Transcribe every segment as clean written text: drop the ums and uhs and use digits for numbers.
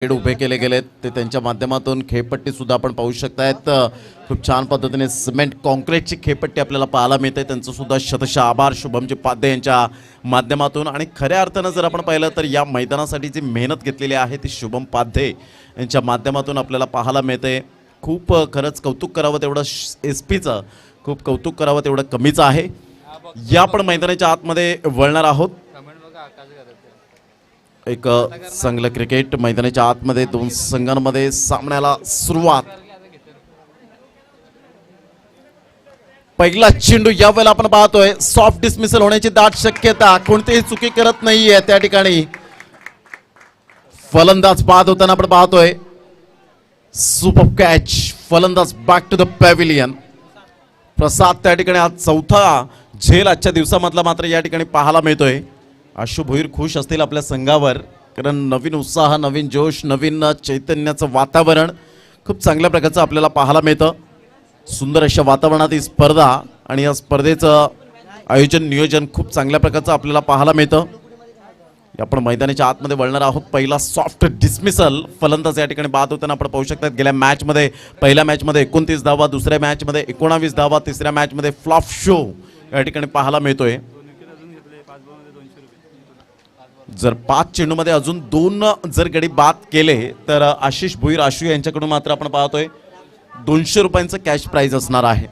उभे केले गेलेत ते त्यांच्या माध्यमातून खेळपट्टी सुद्धा आपण पाहू शकतायत। खूप छान पद्धतीने सिमेंट कॉन्क्रीटची खेळपट्टी आपल्याला पाहायला मिळते। त्यांचं सुद्धा शतशः आभार शुभमजी पाध्ये यांच्या माध्यमातून। आणि खऱ्या अर्थानं जर आपण पाहिलं तर या मैदानासाठी जी मेहनत घेतलेली आहे ती शुभम पाध्ये यांच्या माध्यमातून आपल्याला पाहायला मिळते। खूप खरंच कौतुक करावं तेवढं SP चं, खूप कौतुक करावं तेवढं कमीच आहे। या आपण मैदानाच्या आतमध्ये वळणार आहोत। एक चांगलं क्रिकेट मैदानाच्या आतमध्ये दोन संघांमध्ये सामन्याला सुरुवात। पहिला चेंडू यावेळेला आपण पाहतोय सॉफ्ट डिसमिसल होण्याची दाट शक्यता, कोणतीही चुकी करत नाहीये त्या ठिकाणी फलंदाज बाद होताना आपण पाहतोय। सुपर कॅच, फलंदाज बॅक टू द पॅव्हिलियन। प्रसाद त्या ठिकाणी आज चौथा झेल आजच्या दिवसामधला मात्र या ठिकाणी पाहायला मिळतोय। आशु भोईर खुश असतील आपल्या संघावर, कारण नवीन उत्साह, नवीन जोश, नवीन चैतन्याचं वातावरण खूप चांगल्या प्रकारचं आपल्याला पाहायला मिळतं। सुंदर अशा वातावरणात ही स्पर्धा आणि या स्पर्धेचं आयोजन नियोजन खूप चांगल्या प्रकारचं आपल्याला पाहायला मिळतं। आपण मैदानाच्या आतमध्ये वळणार आहोत। पहिला सॉफ्ट डिसमिसल फलंदाज या ठिकाणी बाद होताना आपण पाहू शकतात। गेल्या मॅचमध्ये पहिल्या मॅचमध्ये 29 धावा, दुसऱ्या मॅचमध्ये 19 धावा, तिसऱ्या मॅचमध्ये फ्लॉप शो या ठिकाणी पाहायला मिळतोय। जर 5 चेंडूमध्ये अजून 2 जर गडी बाद केले तर आशिष भोईर आशु यांच्याकडून मात्र आपण पाहतोय 200 रुपयांचं कॅश प्राइज असणार आहे।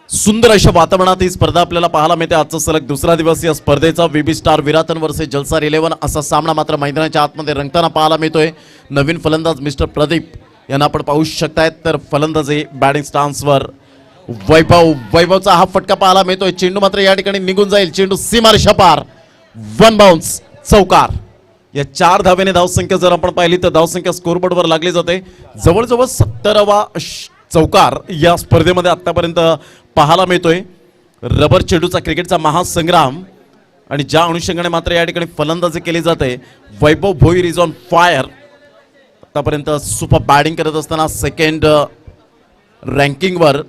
सुंदर अशा वातावरणात ही स्पर्धा आपल्याला पाहायला मिळते। आजचा सलग दुसरा दिवस या स्पर्धेचा VB स्टार विरातन वर्सेस जलसार 11 असा सामना मात्र मैदानाच्या आतमध्ये रंगताना पाहायला मिळतोय। नवीन फलंदाज मिस्टर प्रदीप यांना आपण पाहू शकतायत, तर फलंदाजी बॅटिंग स्टान्सवर वैभवचा हा फटका पाहायला मिळतोय। चेंडू मात्र या ठिकाणी निघून जाईल, चेंडू सीमारेषा पार, 1 बाउन्स, चौकार। या 4 धावेने धावसंख्या जर आपण पाहिली तर धावसंख्या स्कोरबोर्डवर लागली जाते। जवळजवळ 70वा चौकार या स्पर्धेमध्ये आतापर्यंत पाहायला मिळतोय। रबर चेंडूचा क्रिकेटचा महासंग्राम आणि ज्या अनुषंगाने मात्र या ठिकाणी फलंदाजी केली जाते। वैभव भोईर इज ऑन फायर, आतापर्यंत सुपर बॅटिंग करत असताना सेकंड रँकिंगवर।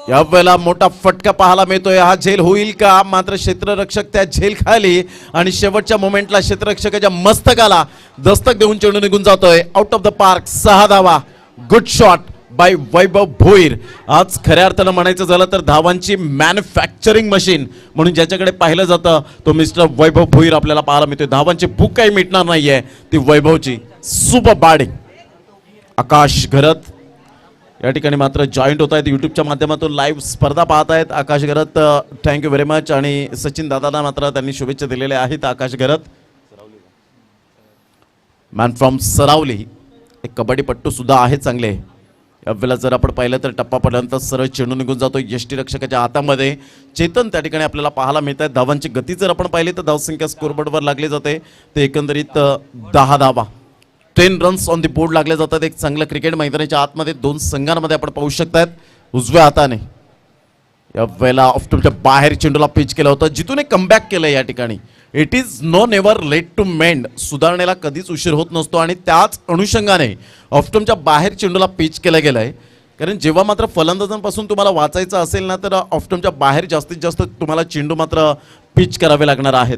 यावेळेला मोठा फटका पाहायला मिळतोय, हा झेल होईल का? मात्र क्षेत्ररक्षक त्या झेल खाली आणि शेवटच्या मोमेंटला क्षेत्ररक्षकाच्या मस्तकाला दस्तक देऊन चेंडू निघून जातोय आउट ऑफ द पार्क। 6 धावा, गुड शॉट बाय वैभव भोईर। आज खऱ्या अर्थानं म्हणायचं झालं तर धावांची मॅन्युफॅक्चरिंग मशीन म्हणून ज्याच्याकडे पाहिलं जातं तो मिस्टर वैभव भोईर आपल्याला पाहायला मिळतोय। धावांची भूक काही मिटणार नाहीये, ती वैभवची सुपर बॅटिंग। आकाश घरत या ठिकाणी मात्र जॉईंट होत आहेत, यूट्यूबच्या माध्यमातून लाईव्ह स्पर्धा पाहत आहेत। आकाश घरत थँक्यू व्हेरी मच। आणि सचिन दादांना मात्र त्यांनी शुभेच्छा दिलेल्या आहेत। आकाश घरत मॅन फ्रॉम सरावली, एक कबड्डीपट्टू सुद्धा आहे चांगले। यावेळेला जर आपण पाहिलं तर टप्पापर्यंत सरळ चेंडू निघून जातो यष्टीरक्षकाच्या हातामध्ये। चेतन त्या ठिकाणी आपल्याला पाहायला मिळत आहे। धावांची गती जर आपण पाहिली तर धावसंख्या स्कोरबोर्डवर लागली जाते, ते एकंदरीत 10 धावा, 10 रन्स ऑन द बोर्ड लागले जातात। एक चांगलं क्रिकेट मैदानाच्या आतमध्ये दोन संघांमध्ये आपण पाहू शकतात। उजव्या हाताने यावेळेला ऑफ्टमच्या बाहेर चेंडूला पिच केलं होतं, जिथून एक कमबॅक केलं या ठिकाणी। It is no never late to mend, सुधारणेला कधीच उशीर होत नसतो। आणि त्याच अनुषंगाने ऑफ्टमच्या बाहेर चेंडूला पिच केलं गेलंय, कारण जेव्हा मात्र फलंदाजांपासून तुम्हाला वाचायचं असेल ना तर ऑफ्टमच्या बाहेर जास्तीत जास्त तुम्हाला चेंडू मात्र पिच करावे लागणार आहेत।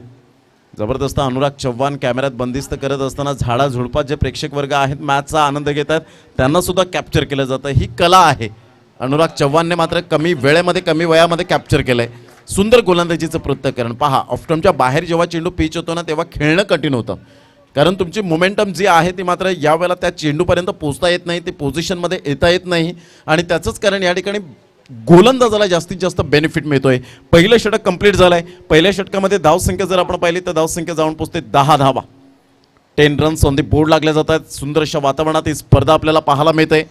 जबरदस्त अनुराग चव्हाण कॅमेऱ्यात बंदिस्त करत असताना झाडा झुडपात जे प्रेक्षक वर्ग आहेत मॅचचा आनंद घेतात त्यांना सुद्धा कॅप्चर केलं जातं, ही कला आहे। अनुराग चव्हाणने मात्र कमी वेळेमध्ये कमी वयामध्ये कॅप्चर केलंय। सुंदर गोलंदाजीचं पृथक्करण पहा। ऑफ्टमच्या बाहेर जेव्हा चेंडू पिच होतो ना तेव्हा खेळणं कठीण होतं, कारण तुमची मोमेंटम जी आहे ती मात्र यावेळेला त्या चेंडूपर्यंत पोहोचता येत नाही, ते पोझिशनमध्ये येता येत नाही। आणि त्याचंच कारण या ठिकाणी गोलंदाजाला जास्तीत जास्त बेनिफिट मिळतोय। पहिलं षटक कंप्लीट झालंय। पहिल्या षटकामध्ये धावसंख्या जर आपण पाहिली तर धावसंख्या जाऊन पोहोचते 10 धावा, 10 रन्स ऑन द बोर्ड लागल्या जातात। सुंदर अशा वातावरणात ही स्पर्धा आपल्याला पाहायला मिळते।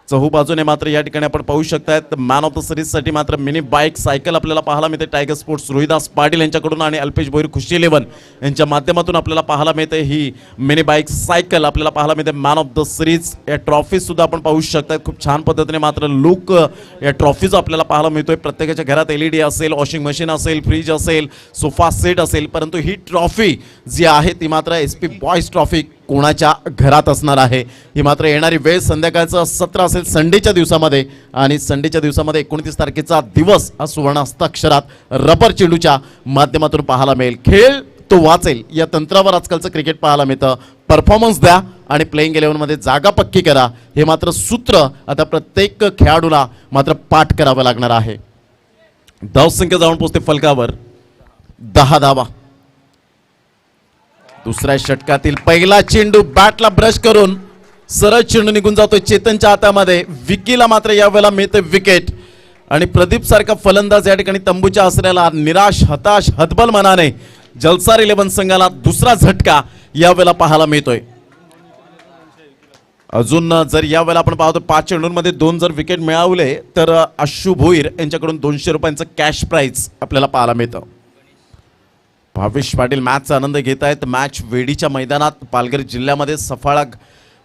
चहू बाजूने मात्र या ठिकाणी आपण पाहू शकतायत मॅन ऑफ द सिरीजसाठी मात्र मिनी बाईक सायकल आपल्याला पाहायला मिळते। टायगर स्पोर्ट्स रोहिदास पाटील यांच्याकडून आणि अल्पेश भोईर खुशी 11 यांच्या माध्यमातून आपल्याला पाहायला मिळते ही मिनी बाईक सायकल आपल्याला पाहायला मिळते। मॅन ऑफ द सिरीज या ट्रॉफी सुद्धा आपण पाहू शकताय। खूप छान पद्धतीने मात्र लुक या ट्रॉफीचा आपल्याला पाहायला मिळतोय। प्रत्येकाच्या घरात LED असेल, वॉशिंग मशीन असेल, फ्रीज असेल, सोफा सेट असेल, परंतु ही ट्रॉफी जी आहे ती मात्र SP बॉयज ट्रॉफी कोणाच्या घरात असणार आहे। ही मात्र येणारी वेळ संध्याकाळचं 17 असेल संडेच्या दिवसामध्ये, आणि संडेच्या दिवसामध्ये 29 तारखेचा दिवस हा सुवर्ण हस्ताक्षरात रबर चेंडूच्या माध्यमातून पाहायला मिळेल। खेळ तो वाचेल या तंत्रावर आजकालचं क्रिकेट पाहायला मिळतं. परफॉर्मन्स द्या आणि प्लेइंग 11मध्ये जागा पक्की करा, हे मात्र सूत्र आता प्रत्येक खेळाडूला मात्र पाठ करावं लागणार आहे. धावसंख्या जाऊन पोहोचते फलकावर 10 धावा. दुसऱ्या षटकातील पहिला चेंडू बॅटला ब्रश करून सरळ चेंडू निघून जातोय चेतनच्या हातामध्ये. विकीला मात्र यावेळेला मिळते विकेट आणि प्रदीप सारखा फलंदाज या ठिकाणी तंबूच्या आसऱ्याला निराश हताश हतबल मनाने जलसार 11 संघाला दुसरा झटका यावेळेला पाहायला मिळतोय. अजून जर यावेळेला आपण पाहतो 5 चेंडूंमध्ये 2 जर विकेट मिळवले तर आशु भोईर यांच्याकडून 200 रुपयांचं कॅश प्राइज आपल्याला पाहायला मिळतं. भावेश पाटील मॅचचा आनंद घेत आहेत. मॅच वेडीच्या मैदानात पालघर जिल्ह्यामध्ये सफाळा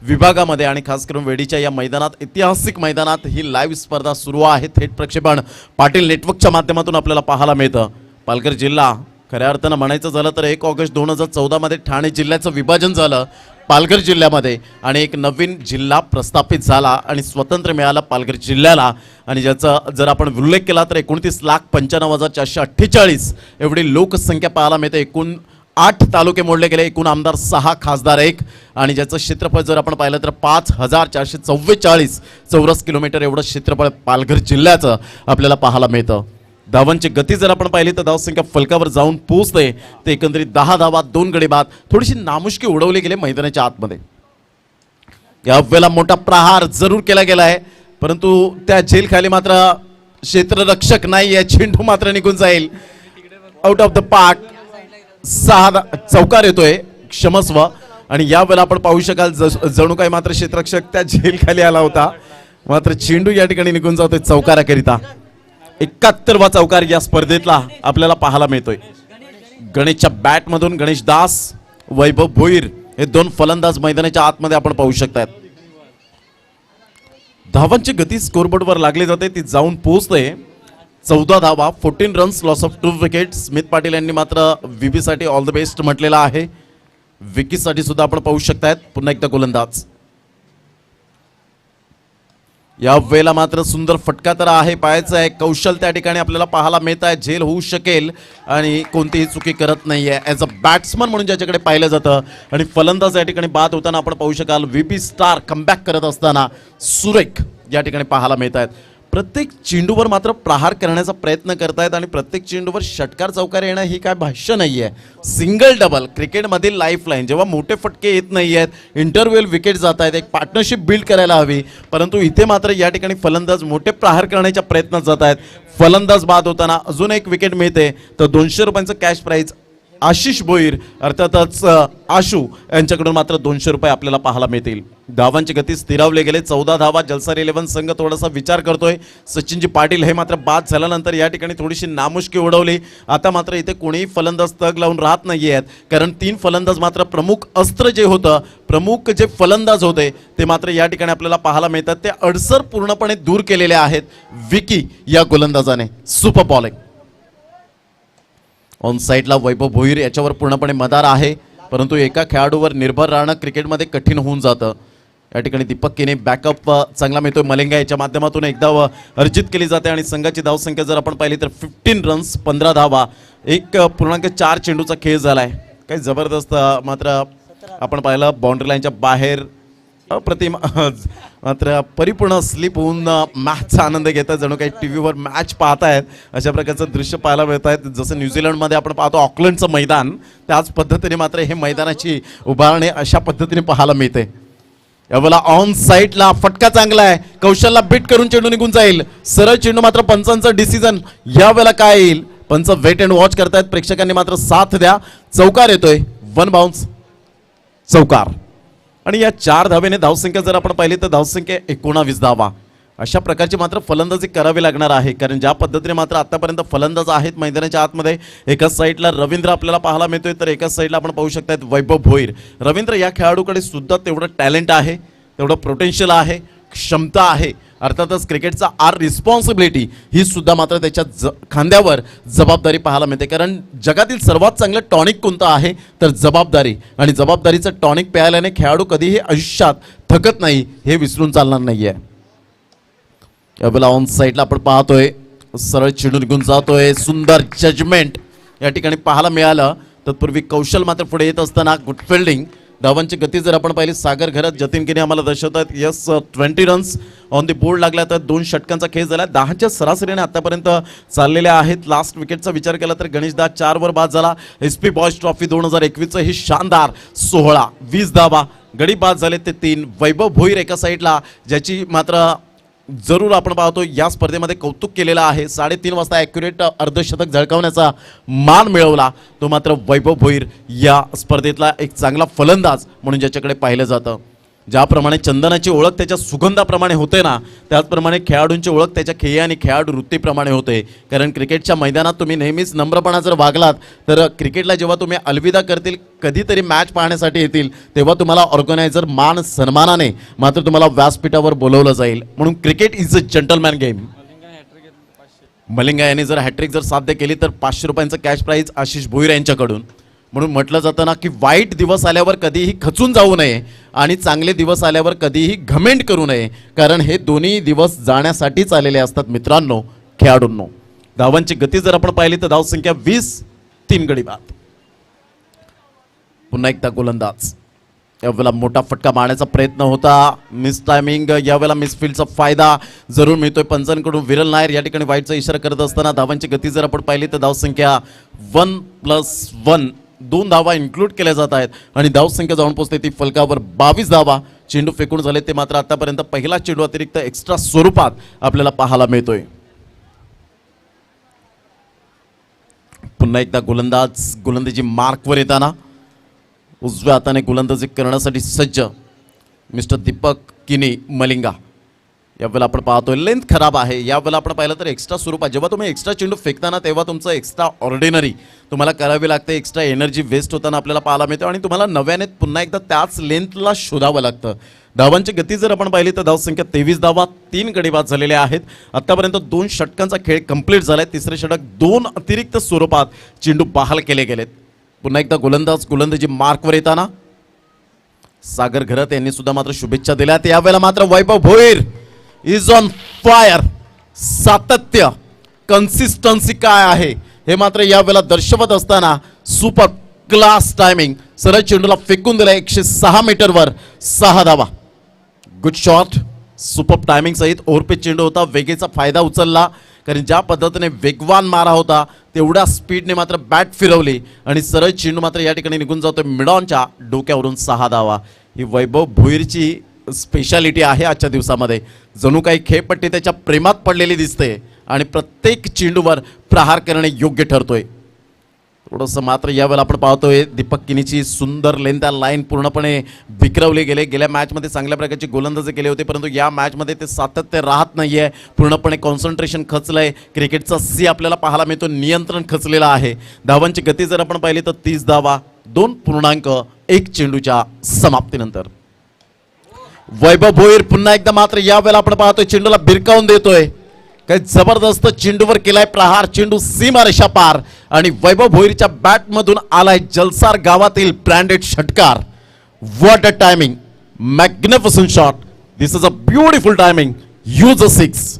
विभागामध्ये आणि खास करून वेडीच्या या मैदानात ऐतिहासिक मैदानात ही लाईव्ह स्पर्धा सुरू आहे. थेट प्रक्षेपण पाटील नेटवर्कच्या माध्यमातून आपल्याला पाहायला मिळतं. पालघर जिल्हा खऱ्या अर्थानं म्हणायचं झालं तर 1 ऑगस्ट 2014 मध्ये ठाणे जिल्ह्याचं विभाजन झालं पालघर जिल्ह्यामध्ये आणि एक नवीन जिल्हा प्रस्थापित झाला आणि स्वतंत्र मिळाला पालघर जिल्ह्याला. आणि ज्याचा जर आपण उल्लेख केला तर 29,95,448 एवढी लोकसंख्या पाहायला मिळते. एकूण 8 तालुके मोडले गेले, एकूण आमदार 6, खासदार 1 आणि ज्याचं क्षेत्रफळ जर आपण पाहिलं तर 5,444 चौरस किलोमीटर एवढं क्षेत्रफळ पालघर जिल्ह्याचं आपल्याला पाहायला मिळतं. धावांची गती जर आपण पाहिली तर धावसंख्या फलकावर जाऊन पोहोचते ते एकंदरीत 10 धावा 2 गडी बाद. थोडीशी नामुष्की उडवली गेली मैदानाच्या आतमध्ये. यावेळेला मोठा प्रहार जरूर केला गेला आहे परंतु त्या झेल खाली मात्र क्षेत्ररक्षक नाही आहे. चेंडू मात्र निघून जाईल आउट ऑफ द पार्क. 6 चौकार येतोय क्षमस्व आणि यावेळेला आपण पाहू शकाल जणू काय मात्र क्षेत्ररक्षक त्या झेल खाली आला होता मात्र चेंडू या ठिकाणी निघून जातोय चौकाराकरिता. 71वा चौकार या स्पर्धेतला आपल्याला पाहायला मिळतोय. गणेशच्या बॅटमधून गणेश दास, वैभव भोईर हे 2 फलंदाज मैदानाच्या आतमध्ये आपण पाहू शकतात. धावांची गती स्कोरबोर्डवर लागली जाते ती जाऊन पोहोचते 14 धावा 14 runs loss of 2 wicket. Smith Patil यांनी मात्र VB साठी ऑल द बेस्ट म्हटलेलं आहे. विकीसाठी सुद्धा आपण पाहू शकतायत पुन्हा एकदा गोलंदाज. या वेळेला मात्र सुंदर फटका तर आहे, पाहायचं आहे कौशल त्या ठिकाणी आपल्याला पाहायला मिळत आहे. झेल होऊ शकेल आणि कोणतीही चुकी करत नाहीये ॲज अ बॅट्समन म्हणून ज्याच्याकडे पाहिलं जातं. आणि फलंदाज या ठिकाणी बाद होताना आपण पाहू शकाल VB स्टार कमबॅक करत असताना सुरेख या ठिकाणी पाहायला मिळत आहेत. प्रत्येक चेंडूवर मात्र प्रहार करण्याचा प्रयत्न करतायत आणि प्रत्येक चेंडूवर षटकार चौकार येणं ही काय भाष्य नाही आहे. सिंगल डबल क्रिकेटमधील लाईफलाईन. जेव्हा मोठे फटके येत नाही आहेत, इंटरव्हेल विकेट जात आहेत, एक पार्टनरशिप बिल्ड करायला हवी परंतु इथे मात्र या ठिकाणी फलंदाज मोठे प्रहार करण्याच्या प्रयत्नात जात आहेत. फलंदाज बाद होताना अजून एक विकेट मिळते तर 200 रुपयांचं कॅश प्राइज आशिष भोईर अर्थातच आशू यांच्याकडून मात्र 200 रुपये आपल्याला पाहायला मिळतील. धावांची गती स्थिरावले गेले 14 धावा. जलसार 11 संघ थोडासा विचार करतोय. सचिनजी पाटील हे मात्र बाद झाल्यानंतर या ठिकाणी थोडीशी नामुष्की उडवली. आता मात्र इथे कोणीही फलंदाज तग लावून राहत नाही आहेत कारण 3 फलंदाज मात्र प्रमुख अस्त्र जे होतं, प्रमुख जे फलंदाज होते ते मात्र या ठिकाणी आपल्याला पाहायला मिळतात. ते अडसर पूर्णपणे दूर केलेले आहेत विकी या गोलंदाजाने. सुपर बॉलिंग ऑन साईडला वैभव भोईर याच्यावर पूर्णपणे मदार आहे परंतु एका खेळाडूवर निर्भर राहणं क्रिकेटमध्ये कठीण होऊन जातं. या ठिकाणी दीपक केने बॅकअप चांगला मिळतोय. मलिंगा याच्या माध्यमातून एकदा अर्जित केली जाते आणि संघाची धावसंख्या जर आपण पाहिली तर 15 रन्स 15 धावा. 1.4 चेंडूचा खेळ झालाय. काही जबरदस्त मात्र आपण पाहिलं बाउंड्री लाईनच्या बाहेर अप्रतिम मात्र परिपूर्ण स्लिप होऊन मॅचचा आनंद घेतात. जणू काही टीव्हीवर मॅच पाहतायत अशा प्रकारचं दृश्य पाहायला मिळत आहेत. जसं न्यूझीलंडमध्ये आपण पाहतो ऑकलंडचं मैदान त्याच पद्धतीने मात्र हे मैदानाची उभारणी अशा पद्धतीने पाहायला मिळते. यावेळेला ऑन साईडला फटका चांगला आहे. कौशलला बीट करून चेंडू निघून जाईल. सरळ चेंडू मात्र पंचांचं डिसिजन यावेळेला काय येईल. पंच वेट अँड वॉच करतायत. प्रेक्षकांनी मात्र साथ द्या. चौकार येतोय 1 बाउन्स चौकार. आणि या 4 धावेने धावसंख्या जर आपण पाहिली तर धावसंख्या 19 धावा. अशा प्रकारची मात्र फलंदाजी करावी लागणार आहे कारण ज्या पद्धतीने मात्र आतापर्यंत फलंदाज आहेत मैदानाच्या आतमध्ये. एकाच साईडला रवींद्र आपल्याला पाहायला मिळतोय तर एकाच साईडला आपण पाहू शकतात वैभव भोईर. रवींद्र या खेळाडूकडे सुद्धा तेवढं टॅलेंट आहे, तेवढं पोटेन्शियल आहे, क्षमता आहे. अर्थातच क्रिकेटचा रिस्पॉन्सिबिलिटी ही सुद्धा मात्र त्याच्या खांद्यावर जबाबदारी पाहायला मिळते कारण जगातील सर्वात चांगलं टॉनिक कोणतं आहे तर जबाबदारी. आणि जबाबदारीचं टॉनिक प्यायल्याने खेळाडू कधीही आयुष्यात थकत नाही हे विसरून चालणार नाहीये. यावेळेला ऑन साईडला आपण पाहतोय सरळ चेंडू निघून जातोय. सुंदर जजमेंट या ठिकाणी पाहायला मिळालं तत्पूर्वी कौशल मात्र पुढे येत असताना गुड फिल्डिंग. धावांची गती जर आपण पाहिली सागर घरात जतीन गिने आम्हाला दर्शवतात. Yes 20 runs on the board लागल्या तर 2 षटकांचा खेळ झाला. 10च्या सरासरीने आतापर्यंत चाललेल्या आहेत. लास्ट विकेटचा विचार केला तर गणेशदा 4 वर बाद झाला. SP बॉयज ट्रॉफी 2021 ही शानदार 16 20 धावा गडी बाद झाले ते 3. वैभव भोईर एका साईडला ज्याची मात्र जरूर आपण पाहतो या स्पर्धेमध्ये कौतुक केलेलं आहे. 3:30 वाजता ॲक्युरेट अर्धशतक झळकावण्याचा मान मिळवला तो मात्र वैभव भोईर या स्पर्धेतला एक चांगला फलंदाज म्हणून ज्याच्याकडे पाहिलं जातं. ज्याप्रमाणे चंदनाची ओळख त्याच्या सुगंधाप्रमाणे होते ना, त्याचप्रमाणे खेळाडूंची ओळख त्याच्या खेळी आणि खेळाडू वृत्तीप्रमाणे होते. कारण क्रिकेटच्या मैदानात तुम्ही नेहमीच नम्रपणा जर वागलात तर क्रिकेटला जेव्हा तुम्ही अलविदा करतील, कधीतरी मॅच पाहण्यासाठी येतील, तेव्हा तुम्हाला ऑर्गनायझर मान सन्मानाने मात्र तुम्हाला व्यासपीठावर बोलवलं जाईल. म्हणून cricket is a gentleman game. Malinga यांनी जर हॅट्रिक जर साध्य केली तर 500 रुपयांचं कॅश प्राईज आशिष भोईर यांच्याकडून. म्हणून म्हटलं जातं ना की वाईट दिवस आल्यावर कधीही खचून जाऊ नये आणि चांगले दिवस आल्यावर कधीही घमेंट करू नये, कारण हे दोन्ही दिवस जाण्यासाठीच आलेले असतात मित्रांनो, खेळाडूंनो. धावांची गती जर आपण पाहिली तर धावसंख्या 20 3 गडी बाद. पुन्हा एकदा गोलंदाज. यावेळेला मोठा फटका मारण्याचा प्रयत्न होता. Miss timing. यावेळेला मिसफिल्डचा फायदा जरूर मिळतोय पंचांकडून. विरल नायर या ठिकाणी वाईटचा इशारा करत असताना धावांची गती जर आपण पाहिली तर धावसंख्या 1+1 2 धावा इन्क्लूड केल्या जात आहेत आणि धावसंख्या जाऊन पोहोचते ती फलकावर 22 धावा. चेंडू फेकून झाले ते मात्र आतापर्यंत पहिला चेंडू अतिरिक्त एक्स्ट्रा स्वरूपात आपल्याला पाहायला मिळतोय. पुन्हा एकदा गोलंदाज. गोलंदाजी मार्कवर येताना उजव्या हाताने गोलंदाजी करण्यासाठी सज्ज मिस्टर दीपक किनी मलिंगा. यावेळेला आपण पाहतोय लेंथ खराब आहे. यावेळेला आपण पाहिलं तर एक्स्ट्रा स्वरूपात जेव्हा तुम्ही एक्स्ट्रा चेंडू फेकताना तेव्हा तुमचं एक्स्ट्रा ऑर्डिनरी तुम्हाला करावी लागते. एक्स्ट्रा एनर्जी वेस्ट होताना आपल्याला पाहायला मिळतं आणि तुम्हाला नव्याने पुन्हा एकदा त्याच लेंथला शोधावं लागतं. धावांची गती जर आपण पाहिली तर धावसंख्या 23 धावा 3 गडी बाद झालेले आहेत. आतापर्यंत 2 षटकांचा खेळ कंप्लीट झालाय. तिसरे षटक 2 अतिरिक्त स्वरूपात चेंडू बहाल केले गेलेत. पुन्हा एकदा गोलंदाज. गोलंदाजी मार्कवर येताना सागर घरत यांनी सुद्धा मात्र शुभेच्छा दिल्यात. यावेळेला मात्र वैभव भोईर इज ऑन फायर. सातत्य कन्सिस्टन्सी काय आहे हे मात्र यावेळेला दर्शवत असताना सुपर क्लास टायमिंग. सरळ चेंडूला फेकून दिला 106 मीटरवर 6 धावा. Good shot. सुपर टायमिंग सहित ओव्हरपिच चेंडू होता. वेगेचा फायदा उचलला कारण ज्या पद्धतीने वेगवान मारा होता तेवढ्या स्पीडने मात्र बॅट फिरवली आणि सरळ चेंडू मात्र या ठिकाणी निघून जातोय मिडॉनच्या डोक्यावरून 6 धावा. ही वैभव भोईरची स्पेशालिटी आहे आजच्या दिवसामध्ये. जणू काही खेळपट्टी त्याच्या प्रेमात पडलेली दिसते आणि प्रत्येक चेंडूवर प्रहार करणे योग्य ठरतोय. थोडंसं मात्र यावेळेला आपण पाहतोय दीपक किनीची सुंदर लेंथ लाईन पूर्णपणे विखरवली गेले. गेल्या मॅचमध्ये चांगल्या प्रकारची गोलंदाजी केली होती परंतु या मॅचमध्ये ते सातत्य राहत नाहीये. पूर्णपणे कॉन्सन्ट्रेशन खचलंय. क्रिकेटचा सी आपल्याला पाहायला मिळतो. नियंत्रण खचलेलं आहे. धावांची गती जर आपण पाहिली तर 30 धावा 2.1 चेंडूच्या समाप्तीनंतर. वैभव भोईर पुन्हा एकदा मात्र यावेळेला आपण पाहतोय चेंडूला भिरकावून देतोय. काही जबरदस्त चेंडूवर केलाय प्रहार. चेंडू सीमारेषा पार आणि वैभव भोईरच्या बॅटमधून आलाय जलसार गावातील ब्रँडेड षटकार. What a timing. Magnificent shot. This is a beautiful timing. Use a 6.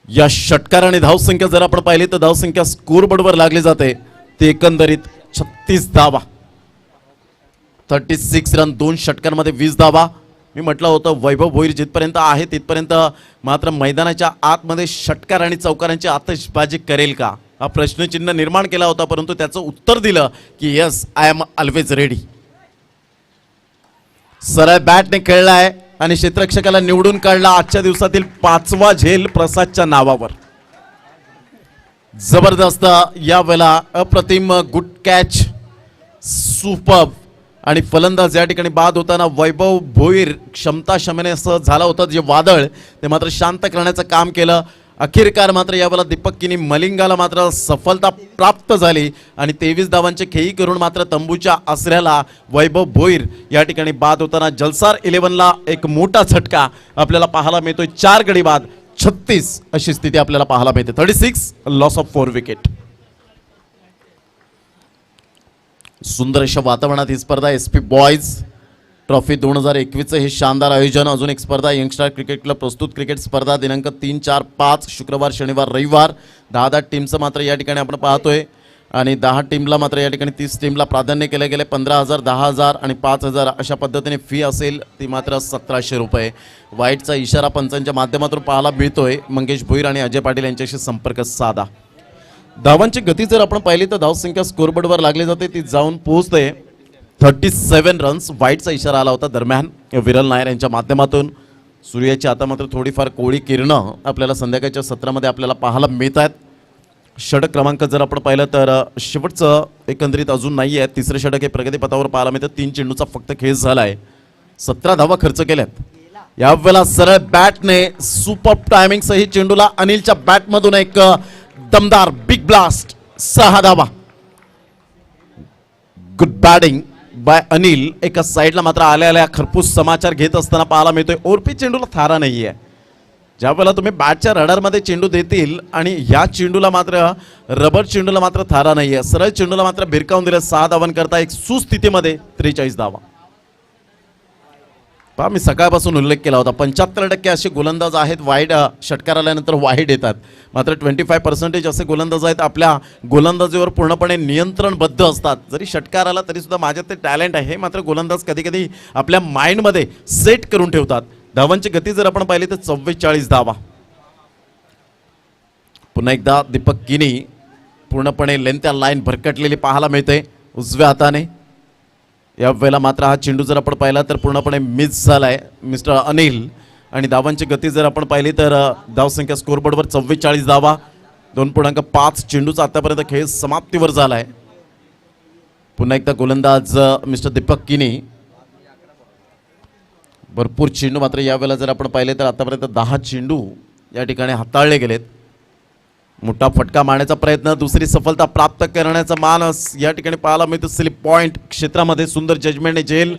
या षटकाराने धावसंख्या जर आपण पाहिली तर धावसंख्या स्कोरबोर्डवर लागली जाते ते एकंदरीत 36 धावा. 36 रन 2 षटकांमध्ये 20 धावा. मी म्हटलं होतं वैभव भोईर जिथपर्यंत आहे तिथपर्यंत मात्र मैदानाच्या आतमध्ये षटकार आणि चौकारांची आतषबाजी करेल का हा प्रश्नचिन्ह निर्माण केला होता परंतु त्याचं उत्तर दिलं की yes I am always ready. सरळ बॅटने खेळलाय आणि क्षेत्ररक्षकाला निवडून काढला. आजच्या दिवसातील 5वा झेल प्रसादच्या नावावर. जबरदस्त यावेळेला अप्रतिम गुड कॅच. सुपर्ब. आणि फलंदाज या ठिकाणी बाद होताना वैभव भोईर क्षमताशमेने असं झालं होतं जे वादळ ते मात्र शांत करण्याचं काम केलं. अखेरकार मात्र यावेळेला दीपक किनी मलिंगाला मात्र सफलता प्राप्त झाली आणि 23 धावांचे खेळी करून मात्र तंबूच्या आसऱ्याला वैभव भोईर या ठिकाणी बाद होताना जलसार 11ला एक मोठा झटका आपल्याला पाहायला मिळतोय. 4 गडी बाद 36 अशी स्थिती आपल्याला पाहायला मिळते. 36 लॉस ऑफ 4 विकेट. सुंदर अशा वातावरणात ही स्पर्धा SP बॉयज ट्रॉफी 2021 हे शानदार आयोजन. अजून एक स्पर्धा यंगस्टार क्रिकेट क्लब प्रस्तुत क्रिकेट स्पर्धा दिनांक 3, 4, 5 शुक्रवार शनिवार रविवार 10 टीमचं मात्र या ठिकाणी आपण पाहतोय आणि 10 टीमला मात्र या ठिकाणी 30 टीमला प्राधान्य केले गेले. 15,000, 10,000 आणि 5,000 अशा पद्धतीने फी असेल ती मात्र 1,700 रुपये. वाईटचा इशारा पंचांच्या माध्यमातून पाहायला मिळतोय. मंगेश भोईर आणि अजय पाटील यांच्याशी संपर्क साधा. धावांची गती जर आपण पाहिली तर धावसंख्या स्कोरबोर्डवर लागली जाते, ती जाऊन पोहोचते 37 रन्स. वाईटचा इशारा आला होता दरम्यान विरल नायर यांच्या माध्यमातून. सूर्याची आता मात्र थोडीफार कोळी किरणं आपल्याला संध्याकाळच्या सत्रामध्ये आपल्याला पाहायला मिळत आहेत. षटक क्रमांक जर आपण पाहिलं तर शेवटचं एकंदरीत अजून नाही आहे. तिसरं षटक हे प्रगतीपथावर पाहायला मिळतं. 3 चेंडूचा फक्त खेळ झाला आहे. 17 धावा खर्च केल्यात. यावेळेला सरळ बॅटने सुपर टायमिंग सहित चेंडूला अनिलच्या बॅटमधून एक दमदार बिग ब्लास्ट. 6 धावा. Good batting by Anil. एका साईडला मात्र आल्या खरपूस समाचार घेत असताना पाहायला मिळतोय ओरपी चेंडूला थारा नाहीये. ज्या वेळेला तुम्ही बॅटच्या रडारमध्ये चेंडू देतील आणि ह्या चेंडूला मात्र रबर चेंडूला मात्र थारा नाहीये. सरळ चेंडूला मात्र भिरकावून दिलं. 6 धावांकरता एक सुस्थितीमध्ये 43 धावा. पहा मी सकाळपासून उल्लेख केला होता 75% असे गोलंदाज आहेत वाईड षटकार आल्यानंतर वाईड येतात. मात्र 25% असे गोलंदाज आहेत आपल्या गोलंदाजीवर पूर्णपणे नियंत्रणबद्ध असतात. जरी षटकार आला तरी सुद्धा माझ्यात ते टॅलेंट आहे. मात्र गोलंदाज कधी कधी आपल्या माइंडमध्ये सेट करून ठेवतात. धावांची गती जर आपण पाहिली तर 44 धावा. पुन्हा एकदा दीपक किनी पूर्णपणे लेंथ्या लाईन भरकटलेली पाहायला मिळते उजव्या हाताने. या वेळेला मात्र हा चेंडू जर आपण पाहिला तर पूर्णपणे मिस झालाय मिस्टर अनिल. आणि धावांची गती जर आपण पाहिली तर धावसंख्या स्कोरबोर्डवर 44 धावा. 2.5 चेंडूचा आतापर्यंत खेळ समाप्तीवर झालाय. पुन्हा एकदा गोलंदाज मिस्टर दीपक किनी. भरपूर चेंडू मात्र यावेळेला जर आपण पाहिले तर आतापर्यंत 10 चेंडू या ठिकाणी हाताळले गेलेत. मोठा फटका मारण्याचा प्रयत्न, दुसरी सफलता प्राप्त करण्याचा मानस या ठिकाणी पाहायला मिळतो. स्लिप पॉइंट क्षेत्रामध्ये सुंदर जजमेंट झेल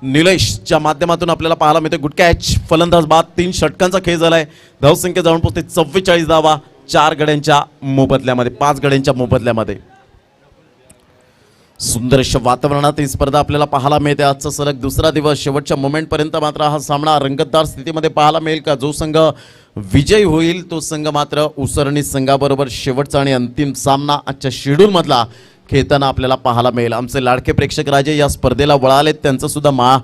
निलेशच्या माध्यमातून आपल्याला पाहायला मिळते. Good catch. फलंदाज बाद. 3 षटकांचा खेळ झालाय. धावसंख्या जाऊन पोहोचते 44 धावा. 4 गड्यांच्या मोबदल्यामध्ये 5 गड्यांच्या मोबदल्यामध्ये. सुंदर अशा वातावरणात ही स्पर्धा आपल्याला पाहायला मिळते. आजचा सलग दुसरा दिवस. शेवटच्या मोमेंटपर्यंत मात्र हा सामना रंगतदार स्थितीमध्ये पाहायला मिळेल का? जो संघ विजयी होईल तो संघ मात्र उसरणी संघाबरोबर शेवटचा आणि अंतिम सामना आजच्या शेड्यूलमधला खेळताना आपल्याला पाहायला मिळेल. आमचे लाडके प्रेक्षक राजे या स्पर्धेला वळालेत. त्यांचं सुद्धा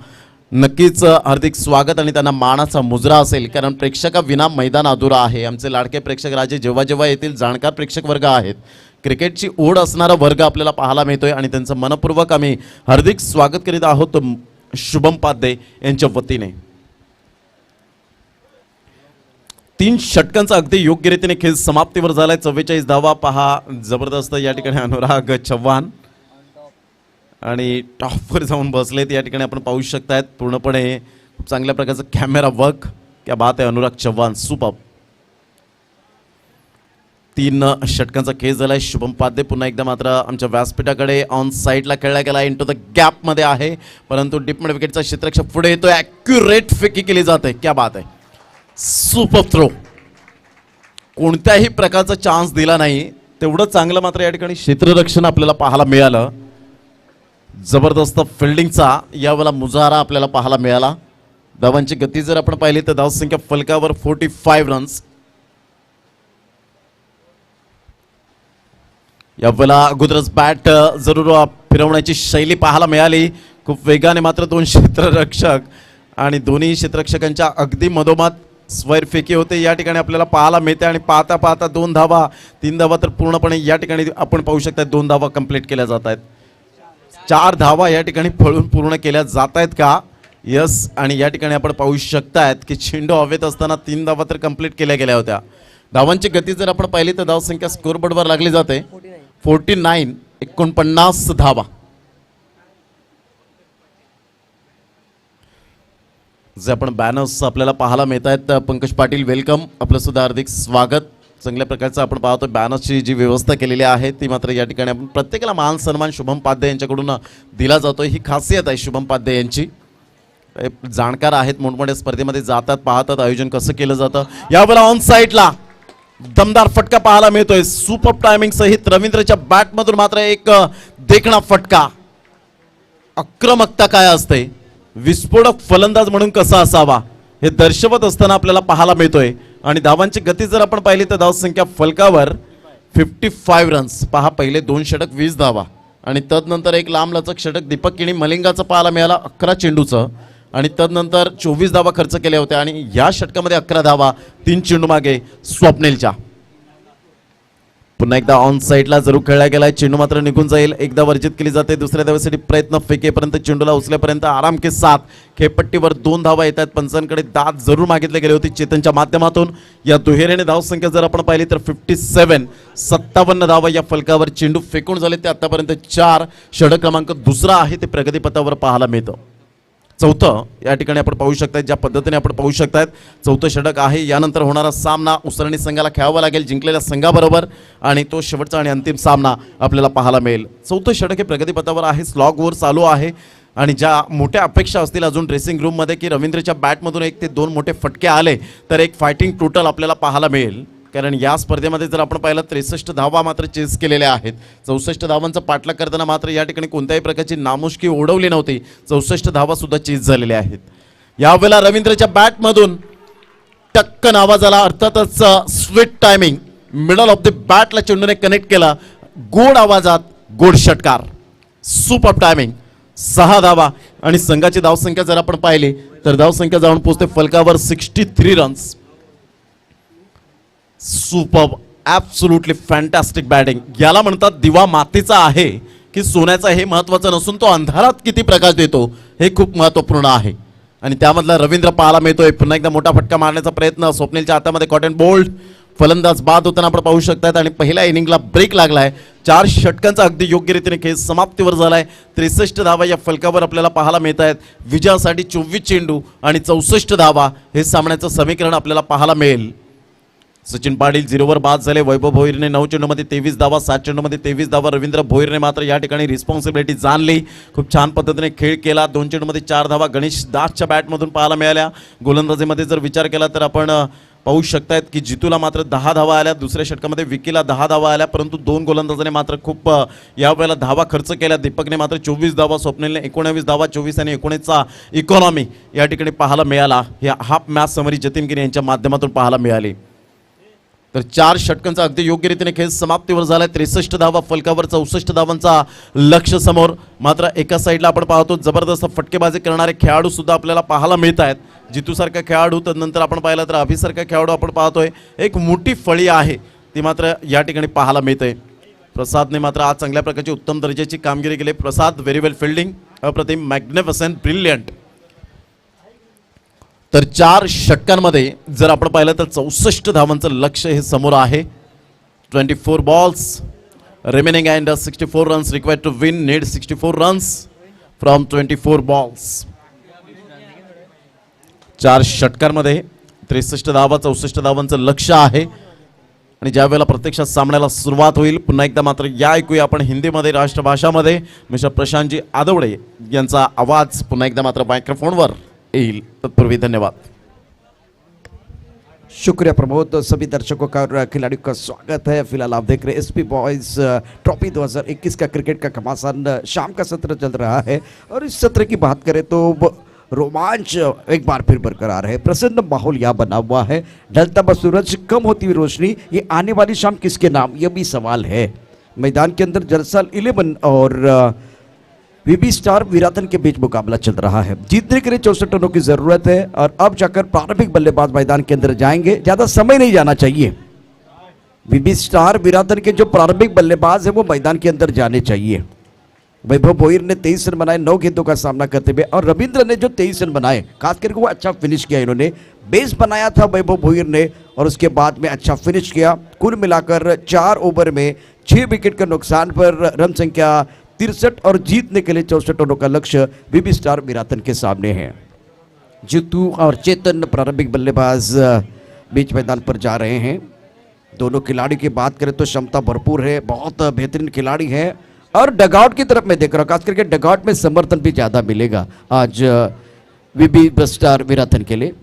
नक्कीच हार्दिक स्वागत आणि त्यांना मानाचा मुजरा असेल. कारण प्रेक्षकाविना मैदान अधुरा आहे. आमचे लाडके प्रेक्षक राजे जेव्हा जेव्हा येतील जाणकार प्रेक्षक वर्ग आहेत. क्रिकेटची ओढ असणारा वर्ग आपल्याला पाहायला मिळतोय आणि त्यांचं मनपूर्वक आम्ही हार्दिक स्वागत करीत आहोत शुभम पाध्ये यांच्या वतीने. 3 षटकांचा अगदी योग्य रीतीने खेळ समाप्तीवर झालाय. 44 धावा. पहा जबरदस्त या ठिकाणी अनुराग चव्हाण आणि टॉपवर जाऊन बसलेत. या ठिकाणी आपण पाहू शकतायत पूर्णपणे खूप चांगल्या प्रकारचं कॅमेरा वर्क. क्या बात आहे अनुराग चव्हाण. सुपर. 3 षटकांचा खेळ झालाय. शुभम पाध्ये पुन्हा एकदा मात्र आमच्या व्यासपीठाकडे ऑन साईडला खेळला गेला. इंटू द गॅपमध्ये आहे परंतु डीप मिड विकेटचा क्षेत्ररक्षक पुढे येतोय. ॲक्युरेट फेकी केली जाते. क्या बात आहे. Super throw. कोणत्याही प्रकारचा चान्स दिला नाही. तेवढं चांगलं मात्र या ठिकाणी क्षेत्ररक्षण आपल्याला पाहायला मिळालं. जबरदस्त फिल्डिंगचा यावेळेला मुजारा आपल्याला पाहायला मिळाला. धावांची गती जर आपण पाहिली तर धावसंख्या फलकावर 45 रन्स. यावेळेला अगोदरच बॅट जरूर फिरवण्याची शैली पाहायला मिळाली. खूप वेगाने मात्र 2 क्षेत्ररक्षक आणि दोन्ही क्षेत्ररक्षकांच्या अगदी मधोमध स्क्वेअर फेकी होते या ठिकाणी आपल्याला पाहायला मिळते. आणि पाहता पाहता 2 धावा 3 धावा तर पूर्णपणे या ठिकाणी आपण पाहू शकता 2 धावा कंप्लीट केल्या जात आहेत. 4 धावा या ठिकाणी पळून पूर्ण केल्या जात आहेत का? यस. आणि या ठिकाणी आपण पाहू शकतायत की चेंडू हवेत असताना 3 धावा तर कंप्लीट केल्या गेल्या होत्या. धावांची गती जर आपण पाहिली तर धावसंख्या स्कोरबोर्डवर लागली जाते 49. 49 धावा. जे आपण बॅनर्स आपल्याला पाहायला मिळत आहेत. पंकज पाटील वेलकम. आपलं सुद्धा हार्दिक स्वागत. चांगल्या प्रकारचं आपण पाहतो बॅनर्सची जी व्यवस्था केलेली आहे ती मात्र या ठिकाणी आपण प्रत्येकाला मान सन्मान शुभम पाध्ये यांच्याकडून दिला जातो. ही खासियत आहे शुभम पाध्ये यांची. जाणकार आहेत. मोठमोठ्या स्पर्धेमध्ये जातात पाहतात आयोजन कसं केलं जातं. यावेळेला ऑन साईडला दमदार फटका पाहायला मिळतोय. सुपर टायमिंग सहित रवींद्रच्या बॅटमधून मात्र एक देखणा फटका. आक्रमकता काय असते, विस्फोटक फलंदाज म्हणून कसा असावा हे दर्शवत असताना आपल्याला पाहायला मिळतोय. आणि धावांची गती जर आपण पाहिली तर धावसंख्या फलकावर 55 रन्स. पहा पहिले 2 षटक 20 धावा आणि तदनंतर एक लांबलचक षटक दीपक किणी मलिंगाचं पाहायला मिळाला 11 चेंडूचं आणि तदनंतर 24 धावा खर्च केल्या होत्या आणि या षटकामध्ये 11 धावा 3 चेंडू मागे स्वप्नीलच्या. पुन्हा एकदा ऑन साईडला जरूर खेळला गेलाय. चेंडू मात्र निघून जाईल. एकदा वर्जित केली जाते. दुसऱ्या धावेसाठी प्रयत्न फेकेपर्यंत चेंडूला उचलेपर्यंत आराम के साथ खेळपट्टीवर 2 धावा येतात. पंचांकडे दाद जरूर मागितले गेले होते चेतनच्या माध्यमातून. या दुहेरीने धावसंख्या जर आपण पाहिली तर 57 धावा या फलकावर चेंडू फेकून झाले. ते आतापर्यंत 4. षटक क्रमांक दुसरा आहे ते प्रगतीपथावर पाहायला मिळतं. चौथं या ठिकाणी आपण पाहू शकताय. ज्या पद्धतीने आपण पाहू शकतायत चौथं षटक आहे. यानंतर होणारा सामना उसरणी संघाला खेळावा लागेल जिंकलेल्या संघाबरोबर आणि तो शेवटचा आणि अंतिम सामना आपल्याला पाहायला मिळेल. चौथं षटक हे प्रगतीपथावर आहे. स्लॉग ओव्हर चालू आहे आणि ज्या मोठ्या अपेक्षा असतील अजून ड्रेसिंग रूममध्ये की रवींद्रच्या बॅटमधून 1 ते 2 मोठे फटके आले तर एक फायटिंग टोटल आपल्याला पाहायला मिळेल. कारण या स्पर्धेमध्ये जर आपण पाहिलं 63 धावा मात्र चेस केलेल्या आहेत. 64 धावांचा पाठलाग करताना मात्र या ठिकाणी कोणत्याही प्रकारची नामुष्की ओढवली नव्हती. 64 धावा सुद्धा चेस झालेल्या आहेत. यावेळेला रवींद्रच्या बॅटमधून टक्कन आवाज आला. अर्थातच sweet timing middle of the बॅटला चेंडूने कनेक्ट केला. गोड आवाजात गोड षटकार. Super timing. 6 धावा आणि संघाची धावसंख्या जर आपण पाहिली तर धावसंख्या जाऊन पोहोचते फलकावर 63 runs. Super absolutely fantastic batting. याला म्हणतात दिवा मातीचा आहे की सोन्याचा हे महत्त्वाचं नसून तो अंधारात किती प्रकाश देतो हे खूप महत्त्वपूर्ण आहे आणि त्यामधला रवींद्र पाहायला मिळतोय. पुन्हा एकदा मोठा फटका मारण्याचा प्रयत्न. स्वप्नीलच्या हातामध्ये कॉटन बोल्ट. फलंदाज बाद होताना आपण पाहू शकतात आणि पहिल्या इनिंगला ब्रेक लागलाय. 4 षटकांचा अगदी योग्य रीतीने खेळ समाप्तीवर झालाय. 63 धावा या फलकावर आपल्याला पाहायला मिळत आहेत. विजयासाठी 24 चेंडू आणि 64 धावा हे सामन्याचं समीकरण आपल्याला पाहायला मिळेल. सचिन पाटील 0वर बाद झाले. वैभव भोईरने 9 चेंडूमध्ये 23 धावा. 7 चेंडूमध्ये 23 धावा. रवींद्र भोईरने मात्र या ठिकाणी रिस्पॉन्सिबिलिटी जाणली. खूप छान पद्धतीने खेळ केला. 2 चेंडूमध्ये 4 धावा गणेश दासच्या बॅटमधून पाहायला मिळाल्या. गोलंदाजीमध्ये जर विचार केला तर आपण पाहू शकतायत की जितूला मात्र 10 धावा आल्या. दुसऱ्या षटकामध्ये विकीला 10 धावा आल्या परंतु 2 गोलंदाजाने मात्र खूप यावेळेला धावा खर्च केल्या. दीपकने मात्र 24 धावा. स्वप्नीलने 19 धावा. 24 आणि 19चा इकॉनॉमी या ठिकाणी पाहायला मिळाला. हे हाफ मॅच समरी जतीन गिरी यांच्या माध्यमातून पाहायला मिळाली. तर 4 षटकांचा अगदी योग्य रीतीने खेळ समाप्तीवर झालाय. 63 धावा फलकावर. 64 धावांचा लक्ष समोर. मात्र एका साईडला आपण पाहतो जबरदस्त फटकेबाजी करणारे खेळाडू सुद्धा आपल्याला पाहायला मिळत आहेत. जितूसारखा खेळाडू तदनंतर आपण पाहिलं तर अभिसारखा खेळाडू आपण पाहतोय. एक मोठी फळी आहे ती मात्र या ठिकाणी पाहायला मिळते. प्रसादने मात्र आज चांगल्या प्रकारची उत्तम दर्जाची कामगिरी केली. प्रसाद व्हेरी वेल फिल्डिंग. अप्रतिम मॅग्निफिसंट ब्रिलियंट. तर 4 षटकांमध्ये जर आपण पाहिलं तर 64 धावांचं लक्ष हे समोर आहे. 24 balls remaining and 64 runs required to win. Need 64 runs from 24 balls. 4 षटकांमध्ये 63 धावा 64 धावांचं लक्ष आहे आणि ज्या वेळेला प्रत्यक्षात सामन्याला सुरुवात होईल पुन्हा एकदा मात्र या ऐकूया आपण हिंदीमध्ये राष्ट्रभाषामध्ये मिस्टर प्रशांतजी आदवडे यांचा आवाज पुन्हा एकदा मात्र मायक्रोफोनवर येईल. तत्पूर्वी धन्यवाद. शुक्रिया प्रमोद. सभी दर्शकों का और खिलाड़ियों का स्वागत है. फिलहाल आप देख रहे हैं एसपी बॉयज ट्रॉफी 2021 का क्रिकेट का घमासान. शाम का सत्र चल रहा है और इस सत्र की बात करें तो रोमांच एक बार फिर बरकरार है. प्रसन्न माहौल यहाँ बना हुआ है. ढलता हुआ सूरज, कम होती हुई रोशनी, ये आने वाली शाम किसके नाम, ये भी सवाल है. मैदान के अंदर जलसाल 11 और वीबी स्टार विराटन के बीच मुकाबला चल रहा है. जीतने के लिए 64 रनों की जरूरत है और अब जाकर प्रारंभिक बल्लेबाज मैदान के अंदर जाएंगे. ज्यादा समय नहीं जाना चाहिए. वीबी स्टार विराटन के जो प्रारंभिक बल्लेबाज है वो मैदान के अंदर जाने चाहिए. वैभव भोईर ने 23 रन बनाए 9 गेंदों का सामना करते हुए और रविंद्र ने जो 23 रन बनाए खास करके वो अच्छा फिनिश किया. इन्होंने बेस बनाया था वैभव भोईर ने और उसके बाद में अच्छा फिनिश किया. कुल मिलाकर 4 ओवर में 6 विकेट के नुकसान पर रन संख्या 63 और जीतने के लिए 64 रनों का लक्ष्य वीबी स्टार विराटन के सामने है. जितू और चेतन प्रारंभिक बल्लेबाज बीच मैदान पर जा रहे हैं. दोनों खिलाड़ी की बात करें तो क्षमता भरपूर है, बहुत बेहतरीन खिलाड़ी है और डगआउट की तरफ मैं देख रहा हूँ खास करके डगआउट में समर्थन भी ज़्यादा मिलेगा आज वीबी स्टार विराटन के लिए.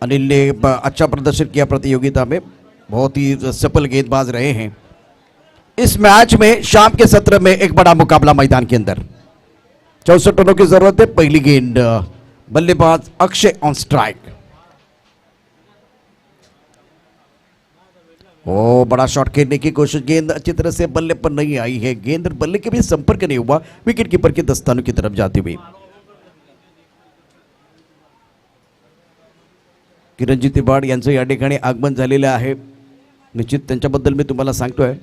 अनिल ने अच्छा प्रदर्शन किया प्रतियोगिता में, बहुत ही सफल गेंदबाज रहे हैं. इस मैच में शाम के सत्र में एक बड़ा मुकाबला मैदान के अंदर. 64 रनों की जरूरत है. पहली गेंद बल्लेबाज अक्षय ऑन स्ट्राइक. ओ बड़ा शॉट खेलने की कोशिश, गेंद अच्छी तरह से बल्ले पर नहीं आई है, गेंद बल्ले के भी संपर्क नहीं हुआ, विकेट कीपर के दस्तानों की तरफ जाती हुई। किरणजी तिबाड यांचं या ठिकाणी आगमन झालेलं आहे। निश्चित त्यांच्याबद्दल मी तुम्हाला सांगतोय।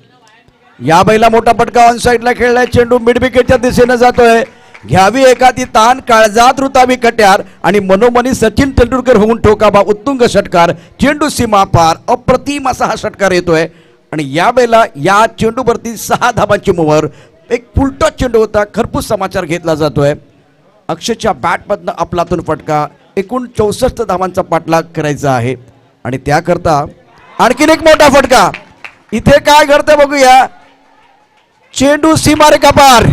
या बैला मोठा फटका ऑन साइडला खेळलाय, चेंडू मिड विकेटच्या दिशेने जातोय, घ्यावी एखादी ताण, काळजात रुतावी कट्यार आणि मनोमनी सचिन तेंडुलकर होऊन ठोकावा उत्तुंग षटकार, चेंडू सीमा पार, अप्रतिम असा हा षटकार येतोय आणि या वेळेला या चेंडूवरती 6 धाबांची मोहर, एक फुलटॉस चेंडू होता, खरपूस समाचार घेतला जातोय। अक्षयच्या बॅटमधनं अपलातून फटका, एकूण 64 धावांचा पाठलाग करायचा आहे आणि त्याकरता आणखीन एक मोठा फटका। इथे काय घडतंय बघूया, चेंडू सीमारेखा पार,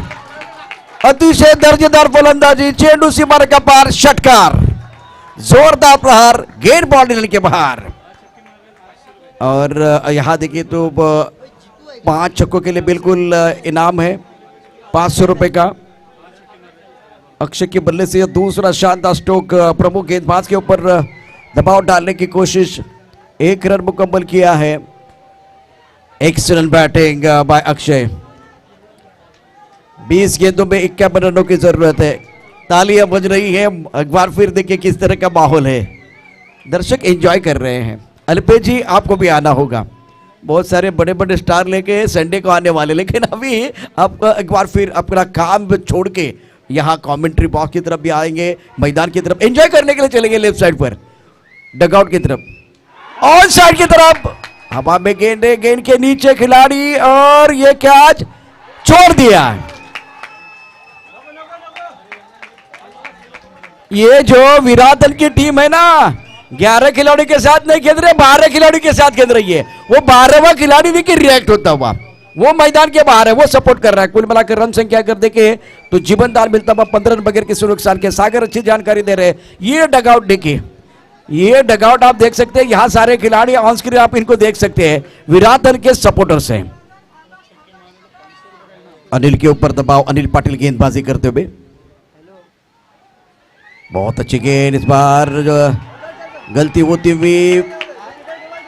अतिशय दर्जेदार फलंदाजी, चेंडू सीमारेखा पार, षटकार, जोरदार प्रहार, गेंद बाउंड्री के बाहर। और यहाँ देखिए तो 5 छक्कों के लिए बिल्कुल इनाम है 500 रुपए का। अक्षय के बल्ले से दूसरा शानदार स्ट्रोक, प्रमुख गेंदबाज के ऊपर दबाव डालने की कोशिश, 1 रन मुकम्मल किया है। एक्सीलेंट बैटिंग बाय अक्षय। 20 गेंदों में 51 रनों की जरूरत है। तालियां बज रही है, एक बार फिर देखिए किस तरह का माहौल है, दर्शक एंजॉय कर रहे हैं। अल्पेश जी आपको भी आना होगा, बहुत सारे बड़े बड़े स्टार लेके संडे को आने वाले, लेकिन अभी आप एक बार फिर अपना काम छोड़ के यहाँ कमेंट्री बॉक्स की तरफ भी आएंगे, मैदान की तरफ एंजॉय करने के लिए चलेंगे, लेफ्ट साइड पर डगआउट की तरफ, ऑन साइड की तरफ, हवा में गेंद है, गेंद के नीचे खिलाड़ी और ये कैच छोड़ दिया। ये जो विराटन की टीम है ना, 11 खिलाड़ी के साथ नहीं खेल रहे, 12 खिलाड़ी के साथ खेल रही है। वो 12वां खिलाड़ी देखिए रिएक्ट होता हुआ, वो मैदान के बाहर है, वो सपोर्ट कर रहा है। कुल मिलाकर रन संख्या कर देखे तो जीवनदान मिलता हुआ 15 रन बगैर किसी नुकसान के। सागर अच्छी जानकारी दे रहे हैं। ये डगआउट देखिए, ये डगआउट आप देख सकते हैं, यहां सारे खिलाड़ी ऑन स्क्रीन आप इनको देख सकते हैं, विराटन के सपोर्टर्स हैं। अनिल के ऊपर दबाव, अनिल पाटिल गेंदबाजी करते हुए, बहुत अच्छी गेंद, इस बार गलती होती हुई,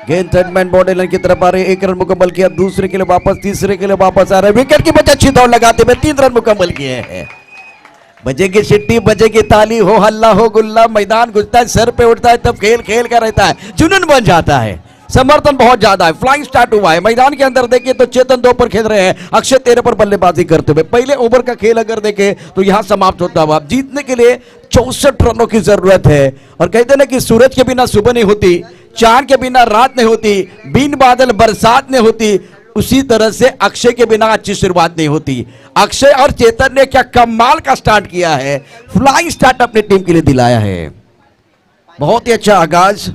गेंद थर्ड मैन बॉडी की तरफ आ रही, 1 रन मुकम्मल किया, दूसरे के लिए वापस, तीसरे के लिए वापस आ रहे, विकेट की बच अच्छी दौड़ लगाते हुए 3 रन मुकम्मल किए हैं। बजेगी सिट्टी, बजेगी ताली, हो हल्ला हो गुल्ला, मैदान गुजता है, सर पे उठता है, तब खेल खेल का रहता है, जुनून बन जाता है, समर्थन बहुत ज्यादा है, फ्लाइंग स्टार्ट हुआ है। मैदान के अंदर देखिए तो चेतन 2 पर खेल रहे हैं, अक्षय 13 पर बल्लेबाजी करते हुए। पहले ओवर का खेल अगर देखें तो यहां समाप्त होता हुआ, जीतने के लिए 64 रनों की जरूरत है। और कहते ना कि सूरज के बिना सुबह नहीं होती, चांद के बिना रात नहीं होती, बिन बादल बरसात नहीं होती, उसी तरह से अक्षय के बिना अच्छी शुरुआत नहीं होती। अक्षय और चेतन ने क्या कमाल का स्टार्ट किया है, फ्लाइंग स्टार्ट अपनी टीम के लिए दिलाया है। बहुत ही अच्छा आगाज।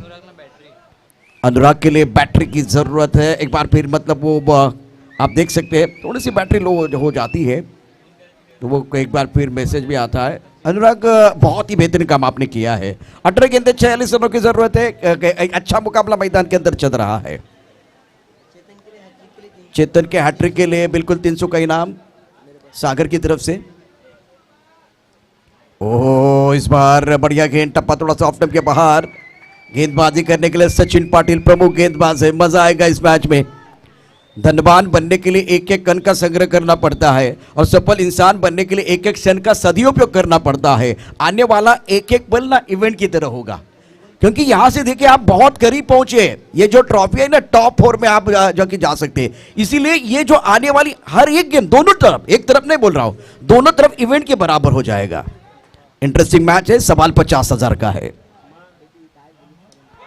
अनुराग के लिए बैटरी की जरूरत है, एक बार फिर मतलब वो आप देख सकते हैं थोड़ी सी बैटरी लो हो जाती है, तो वो एक बार फिर मैसेज भी आता है। अनुराग बहुत ही बेहतरीन काम आपने किया है। 18 गेंदें 46 रनों की जरूरत है। एक अच्छा मुकाबला मैदान के अंदर चल रहा है। चेतन के हैट्रिक के लिए बिल्कुल 300 का इनाम सागर की तरफ से। ओह, इस बार बढ़िया गेंद, टप्पा थोड़ा सा ऑफ स्टंप के बाहर, गेंदबाजी करने के लिए सचिन पाटिल प्रमुख गेंदबाज है। मजा आएगा इस मैच में। धनवान बनने के लिए 1-1 कण का संग्रह करना पड़ता है और सफल इंसान बनने के लिए 1-1 क्षण का सदुपयोग करना पड़ता है। आने वाला 1-1 पल ना इवेंट की तरह होगा, क्योंकि यहां से देखिए आप बहुत करीब पहुंचे। ये जो ट्रॉफी है ना, टॉप 4 में आप जाके जा सकते हैं। इसीलिए ये जो आने वाली हर एक गेम, दोनों तरफ, एक तरफ नहीं बोल रहा हूं, दोनों तरफ इवेंट के बराबर हो जाएगा। इंटरेस्टिंग मैच है। सवाल 50,000 का है।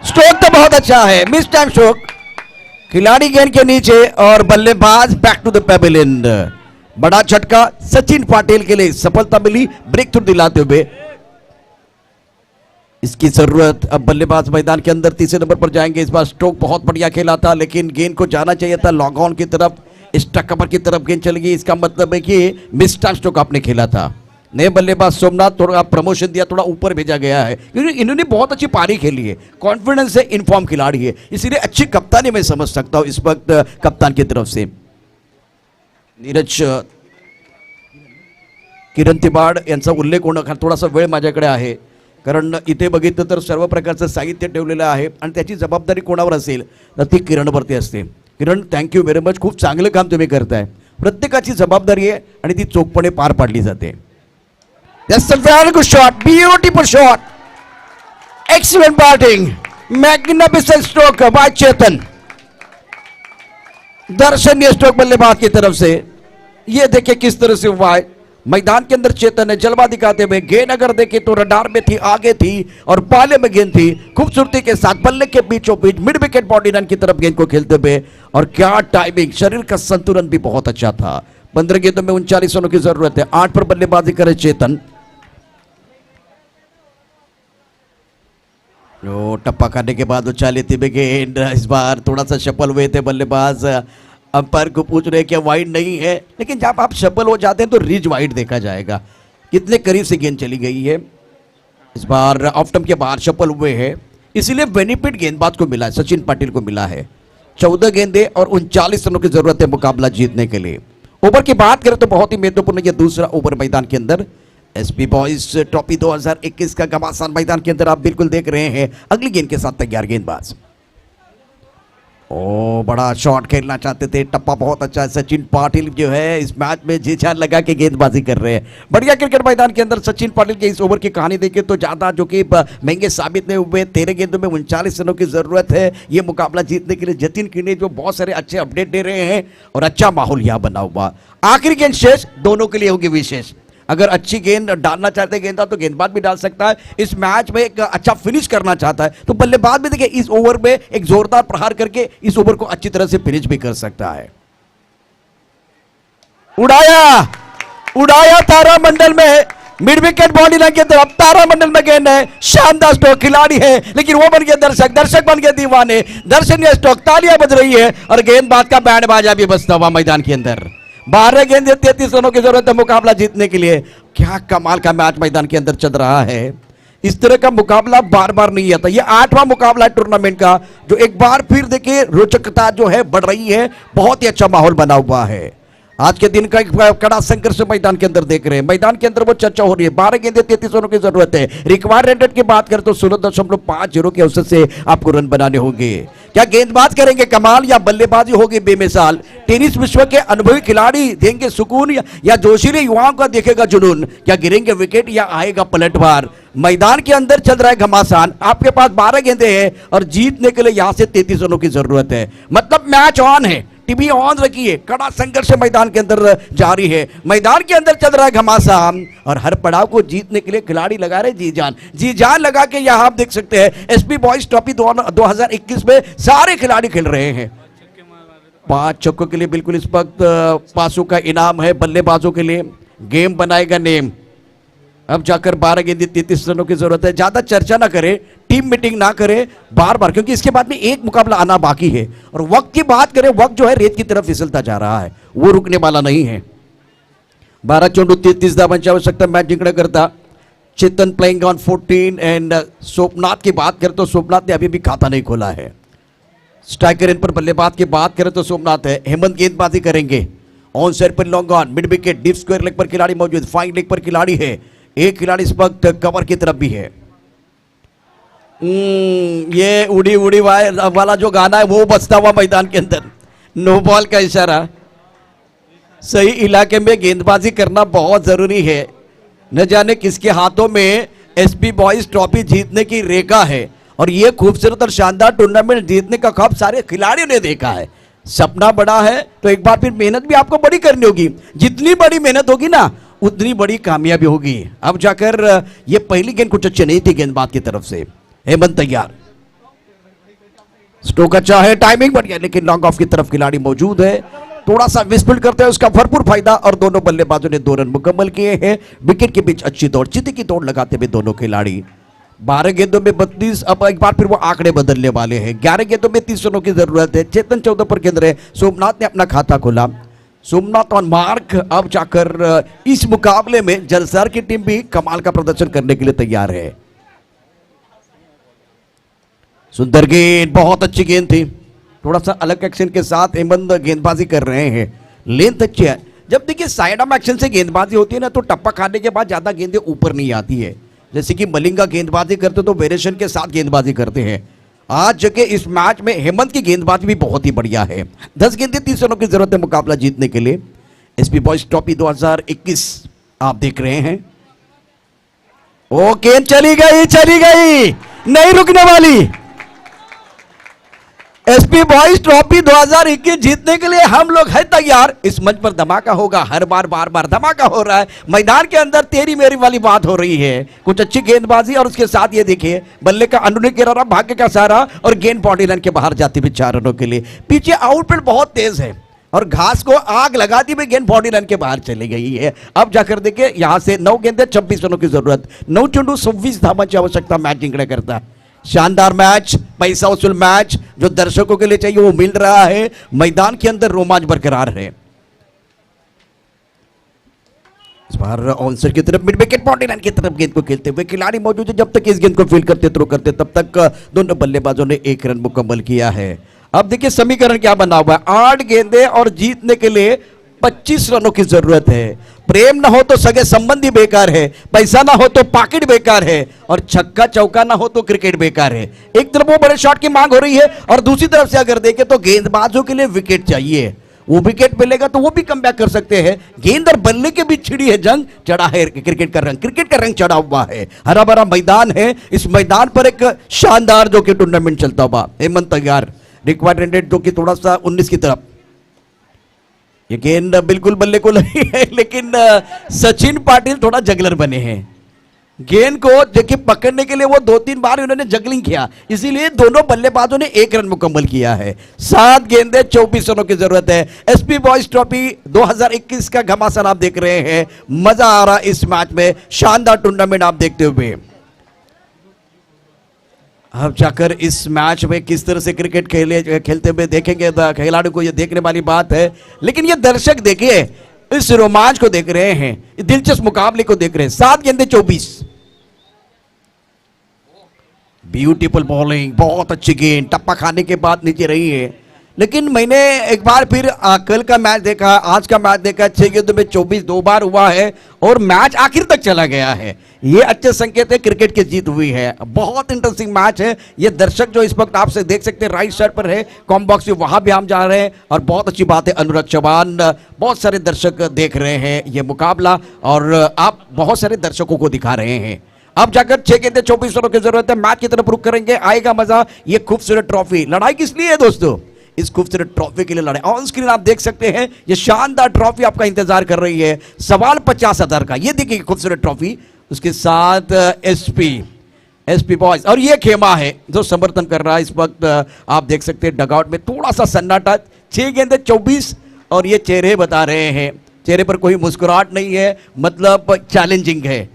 स्ट्रोक तो बहुत अच्छा है, मिस टाइम स्ट्रोक, खिलाड़ी गेंद के नीचे और बल्लेबाज बैक टू द पेविलियन। बड़ा झटका सचिन पाटिल के लिए, सफलता मिली ब्रेक थ्रू दिलाते हुए। इसकी जरूरत, अब बल्लेबाज मैदान के अंदर तीसरे नंबर पर जाएंगे। इस बार स्ट्रोक बहुत बढ़िया खेला था, लेकिन गेंद को जाना चाहिए था लॉन्ग ऑन की तरफ, स्टक कवर की तरफ गेंद चली गई। इसका मतलब है कि मिस टाइम स्ट्रोक आपने खेला था। नए बल्लेबाज सोमनाथ थोड़ा प्रमोशन दिया, थोड़ा ऊपर भेजा गया है, क्योंकि इन्होंने बहुत अच्छी पारी खेली है, कॉन्फिडेंस है, इनफॉर्म खिलाड़ी है, इसीलिए अच्छी कप्तानी मैं समझ सकता हूं इस वक्त कप्तान की तरफ से। नीरज, किरण तिबाड यांचा उल्लेख होणं, थोडासा वेळ माझ्याकडे आहे, कारण इथे बघितलं तर सर्व प्रकारचं साहित्य ठेवलेलं आहे आणि त्याची जबाबदारी कोणावर असेल तर ती किरणवरती असते। किरण, थँक्यू व्हेरी मच. खूप चांगलं काम तुम्ही करताय. प्रत्येकाची जबाबदारी आहे आणि ती चोखपणे पार पाडली जाते. That's a very good shot. Beautiful shot. Excellent batting. Magnificent stroke by Chetan. दर्शनीय स्ट्रोक बल्लेबाज की तरफ से. ये देखिए किस तरह से हुआ है. मैदान के अंदर चेतन ने जलवा दिखाते हुए गेंद अगर देखे तो रडार में थी, आगे थी और पाले में गेंद थी. खूबसूरती के साथ बल्ले के बीचों beach mid wicket body run की तरफ गेंद को खेलते हुए. और क्या टाइमिंग, शरीर का संतुलन भी बहुत अच्छा था. 15 गेंदों में 39 रनों की जरूरत है. 8 पर बल्लेबाजी करे चेतन. टप्पा खाने के बाद उछाली थी गेंद. इस बार थोड़ा सा सफल हुए थे बल्लेबाज. अंपायर को पूछ रहे क्या वाइड नहीं है, लेकिन जब आप सफल हो जाते हैं तो रिज वाइड देखा जाएगा. कितने करीब से गेंद चली गई है. इस बार ऑफ स्टंप के बाहर सफल हुए हैं, इसीलिए बेनिफिट गेंदबाज को मिला है, सचिन पाटिल को मिला है. 14 गेंदे और 39 रनों की जरूरत है मुकाबला जीतने के लिए. ओवर की बात करें तो बहुत ही महत्वपूर्ण यह दूसरा ओवर मैदान के अंदर. एसपी बॉयज ट्रॉफी 2021 का घमासान मैदान के अंदर आप बिल्कुल देख रहे हैं. अगली गेंद के साथ तैयार गेंदबाज. ओ, बड़ा शॉट खेलना चाहते थे. टप्पा बहुत अच्छा है. सचिन पाटिल जो है इस मैच में जी जान लगा के गेंदबाजी कर रहे हैं. बढ़िया क्रिकेट मैदान के अंदर सचिन पाटिल के इस ओवर की कहानी देखिए तो ज्यादा जो कि महंगे साबित नहीं हुए. 13 गेंदों में 39 रनों की जरूरत है ये मुकाबला जीतने के लिए. जतिन कीने जो बहुत सारे अच्छे अपडेट दे रहे हैं और अच्छा माहौल यहाँ बना हुआ. आखिरी गेंद शेष दोनों के लिए होगी विशेष. अगर अच्छी गेंद डालना चाहते हैं गेंदा तो गेंदबाज भी डाल सकता है. इस मैच में एक अच्छा फिनिश करना चाहता है तो बल्लेबाज भी देखिए इस ओवर में एक जोरदार प्रहार करके इस ओवर को अच्छी तरह से फिनिश भी कर सकता है. उड़ाया तारामंडल में मिड विकेट बॉडी लाइन के तरफ. तारामंडल में गेंद है. शानदार स्ट्रोक. खिलाड़ी है लेकिन वो बन गए दर्शक बन गए दीवाने. दर्शनीय स्ट्रोक. तालियां बज रही है और गेंदबाज का बैंड बाजा भी बजता हुआ मैदान के अंदर. 12 गेंदे 33 रनों की जरूरत है मुकाबला जीतने के लिए. क्या कमाल का मैच मैदान के अंदर चल रहा है. इस तरह का मुकाबला बार बार नहीं आता. ये 8वां मुकाबला है टूर्नामेंट का जो एक बार फिर देखिए रोचकता जो है बढ़ रही है. बहुत ही अच्छा माहौल बना हुआ है. आज के दिन का एक कड़ा संघर्ष मैदान के अंदर देख रहे हैं. मैदान के अंदर वो चर्चा हो रही है. 12 गेंदे 33 रनों की जरूरत है. रिक्वायर्ड रन की बात करें तो 16.50 के औसत से आपको रन बनाने होंगे. क्या गेंदबाज करेंगे कमाल या बल्लेबाजी होगी बेमिसाल. टेनिस विश्व के अनुभवी खिलाड़ी देंगे सुकून या जोशीले युवाओं का देखेगा जुनून. क्या गिरेंगे विकेट या आएगा पलटवार. मैदान के अंदर चल रहा है घमासान. आपके पास 12 गेंदे हैं और जीतने के लिए यहां से 33 रनों की जरूरत है. मतलब मैच ऑन है. टीवी ऑन रखिए. कड़ा संघर्ष मैदान के अंदर जारी है. मैदान के अंदर चल रहा है घमासान और हर पड़ाव को जीतने के लिए खिलाड़ी लगा रहे जी जान लगा के. यहां आप देख सकते हैं एसपी बॉयज ट्रॉफी 2021 में सारे खिलाड़ी खेल रहे हैं. 5 छक्कों के लिए बिल्कुल इस वक्त पासों का इनाम है बल्लेबाजों के लिए. गेम बनाएगा नेम. अब जाकर 12 गेंदे 33 रनों की जरूरत है. ज्यादा चर्चा ना करें, टीम मीटिंग ना करें बार बार, क्योंकि इसके बाद में एक मुकाबला आना बाकी है. और वक्त की बात करें, वक्त जो है रेत की तरफ फिसलता जा रहा है, वो रुकने वाला नहीं है. 12 चेंडू 33 धावांची आवश्यकता मैच जिंकण्याकरता. Chetan playing on 14 end Somnath की बात करें तो सोमनाथ ने अभी भी खाता नहीं खोला है. स्ट्राइकर इन पर बल्लेबाज की बात करें तो सोमनाथ है. हेमंत गेंदबाजी करेंगे. ऑन साइड पर long on mid wicket deep square leg पर खिलाड़ी मौजूद. फाइन लेग पर खिलाड़ी है. एक खिलाड़ी इस वक्त कवर की तरफ भी है. ये उड़ी उड़ी वाला जो गाना है वो बजता हुआ मैदान के अंदर. नो बॉल का इशारा. सही इलाके में गेंदबाजी करना बहुत जरूरी है. न जाने किसके हाथों में एसपी बॉयज ट्रॉफी जीतने की रेखा है और ये खूबसूरत और शानदार टूर्नामेंट जीतने का ख्वाब सारे खिलाड़ियों ने देखा है. सपना बड़ा है तो एक बार फिर मेहनत भी आपको बड़ी करनी होगी. जितनी बड़ी मेहनत होगी ना उतनी बड़ी कामयाबी होगी. अब जाकर ये पहली गेंद कुछ अच्छी नहीं थी गेंदबाज की तरफ से. हेमंत तैयार. स्ट्रोक अच्छा है. टाइमिंग बढ़िया लेकिन लॉन्ग ऑफ की तरफ खिलाड़ी मौजूद है. थोड़ा सा मिसफील्ड करते हैं उसका भरपूर फायदा और दोनों बल्लेबाजों ने 2 रन मुकम्मल किए हैं. विकेट के बीच अच्छी दौड़, चीते की दौड़ लगाते हुए दोनों खिलाड़ी. 12 गेंदों में 32. अब एक बार फिर वो आंकड़े बदलने वाले हैं. 11 गेंदों में 30 रनों की जरूरत है. चेतन 14 पर केंद्र है. सोमनाथ ने अपना खाता खोला. Somnath on mark. अब जाकर इस मुकाबले में जलसर की टीम भी कमाल का प्रदर्शन करने के लिए तैयार है. सुंदर गेंद, बहुत अच्छी गेंद थी. थोड़ा सा अलग एक्शन के साथ हेमंत गेंदबाजी कर रहे हैं. लेंथ अच्छी है. जब देखिए साइड ऑफ एक्शन से गेंदबाजी होती है ना तो टप्पा खाने के बाद ज्यादा गेंदें ऊपर नहीं आती है. जैसे कि मलिंगा गेंदबाजी करते तो वेरिएशन के साथ गेंदबाजी करते हैं. आज जगह इस मैच में हेमंत की गेंदबाजी भी बहुत ही बढ़िया है। 10 गेंदें 30 रनों की जरूरत है मुकाबला जीतने के लिए। एसपी बॉयज ट्रॉफी 2021 आप देख रहे हैं। ओ गेंद चली गई, नहीं रुकने वाली। एसपी बॉयज ट्रॉफी 2021 जीतने के लिए हम लोग है तैयार। इस मंच पर धमाका होगा, हर बार बार धमाका हो रहा है। मैदान के अंदर तेरी मेरी वाली बात हो रही है। कुछ अच्छी गेंदबाजी और उसके साथ ये देखिए बल्ले का अनुनिक किरारा, भाग्य का सहारा और गेंद बाउंड्री लाइन के बाहर जाती हुई 4 रनों के लिए। पीछे आउटफील्ड बहुत तेज है और घास को आग लगाती हुई गेंद बाउंड्री लाइन के बाहर चली गई है। अब जाकर देखिए यहां से 9 गेंदें 26 रनों की जरूरत, 9 चेंडू 26 धावांची आवश्यकता मैच जिंकने करता। शानदार मैच, पैसा वसूल मैच जो दर्शकों के लिए चाहिए वो मिल रहा है। मैदान के अंदर रोमांच बरकरार है। इस बार ऑनसर की तरफ मिड विकेट बाउंड्री लाइन की तरफ गेंद को खेलते हुए खिलाड़ी मौजूद है। जब तक इस गेंद को फील्ड करते थ्रो करते तब तक दोनों बल्लेबाजों ने 1 रन मुकम्मल किया है। अब देखिए समीकरण क्या बना हुआ है। 8 गेंदें और जीतने के लिए 25 रनों की जरूरत है। प्रेम ना हो तो सगे संबंधी बेकार है, पैसा ना हो तो पॉकेट बेकार है और छक्का चौका ना हो तो क्रिकेट बेकार है। एक तरफ वो बड़े शॉट की मांग हो रही है और दूसरी तरफ से अगर देखें तो गेंदबाजों के लिए विकेट चाहिए। वो विकेट मिलेगा तो वो भी कम बैक कर सकते हैं। गेंद और बल्ले के बीच छिड़ी है जंग, चढ़ा है क्रिकेट का रंग चढ़ा हुआ है। हरा भरा मैदान है। इस मैदान पर एक शानदार जो कि टूर्नामेंट चलता हुआ। हेमंत तैयार, रिक्वायर्ड रेंडेड जो कि थोड़ा सा 19 की तरफ। ये गेंद बिल्कुल बल्ले को लगी है लेकिन सचिन पाटिल थोड़ा जगलर बने हैं। गेंद को देखिए पकड़ने के लिए वो 2-3 बार उन्होंने जगलिंग किया, इसीलिए दोनों बल्लेबाजों ने 1 रन मुकम्मल किया है। 7 गेंदें 24 रनों की जरूरत है। एसपी बॉयज ट्रॉफी 2021 का घमासान आप देख रहे हैं। मजा आ रहा है इस मैच में, शानदार टूर्नामेंट आप देखते हुए। अब जाकर इस मैच में किस तरह से क्रिकेट खेलते हुए देखेंगे खिलाड़ी को, ये देखने वाली बात है। लेकिन ये दर्शक देखिए इस रोमांच को देख रहे हैं, दिलचस्प मुकाबले को देख रहे हैं। 7 गेंदें 24, ब्यूटीफुल बॉलिंग, बहुत अच्छी गेंद टप्पा खाने के बाद नीचे रही है। लेकिन मैंने एक बार फिर कल का मैच देखा, आज का मैच देखा, 6 गेंदों में 24 2 बार हुआ है और मैच आखिर तक चला गया है। ये अच्छे संकेत है, क्रिकेट की जीत हुई है। बहुत इंटरेस्टिंग मैच है। ये दर्शक जो इस वक्त आपसे देख सकते हैं राइट साइड पर है कॉम बॉक्स में, वहां भी हम जा रहे हैं और बहुत अच्छी बात है। अनुराग चौहान, बहुत सारे दर्शक देख रहे हैं ये मुकाबला और आप बहुत सारे दर्शकों को दिखा रहे हैं। अब जाकर 6 गेंदें 24 रनों की जरूरत है। मैच की तरफ रुख करेंगे, आएगा मजा। ये खूबसूरत ट्रॉफी, लड़ाई किस लिए है दोस्तों? इस खूबसूरत ट्रॉफी के लिए लड़ाई। ऑन स्क्रीन आप देख सकते हैं ये शानदार ट्रॉफी आपका इंतजार कर रही है। सवाल 50,000 का, ये देखिए खूबसूरत ट्रॉफी, उसके साथ एसपी बॉयज और ये खेमा है जो समर्थन कर रहा है इस वक्त। आप देख सकते हैं डगआउट में थोड़ा सा सन्नाटा। 6 गेंदें 24 और ये चेहरे बता रहे हैं, चेहरे पर कोई मुस्कुराहट नहीं है, मतलब चैलेंजिंग है।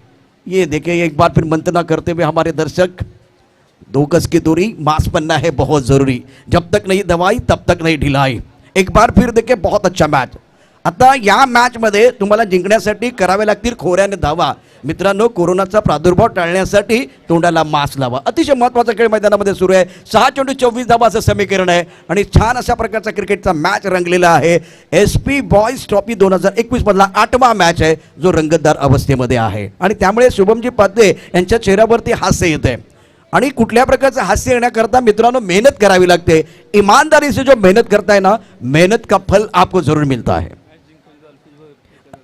ये देखिए एक बार फिर मंथना करते हुए हमारे दर्शक, 2 गज की दूरी, मास्क पहनना है बहुत जरूरी, जब तक नहीं दवाई तब तक नाही ढिलाई। एक बार फिर देखिए बहुत अच्छा मैच। आता या मॅच मध्ये तुम्हाला जिंकण्यासाठी करावे लागतील खोऱ्याने धावा। मित्रांनो, कोरोनाचा प्रादुर्भाव टाळण्यासाठी तोंडाला मास्क लावा। अतिशय महत्त्वाचा खेळ मैदानामध्ये सुरू आहे। 6 चेंडू 24 धावा असं समीकरण आहे आणि छान अशा प्रकारचा क्रिकेटचा मॅच रंगलेला आहे। एसपी बॉयज ट्रॉफी 2021 मधला 8वा मॅच आहे जो रंगतदार अवस्थेमध्ये आहे आणि त्यामुळे शुभमजी पाध्ये यांच्या चेहऱ्यावरती हास्य येते आणि कुठल्या प्रकारचं हास्य येण्याकरता मित्रांनो मेहनत करावी लागते। ईमानदारी से जो मेहनत करता है ना, मेहनत का फल आपको जरूर मिलता है।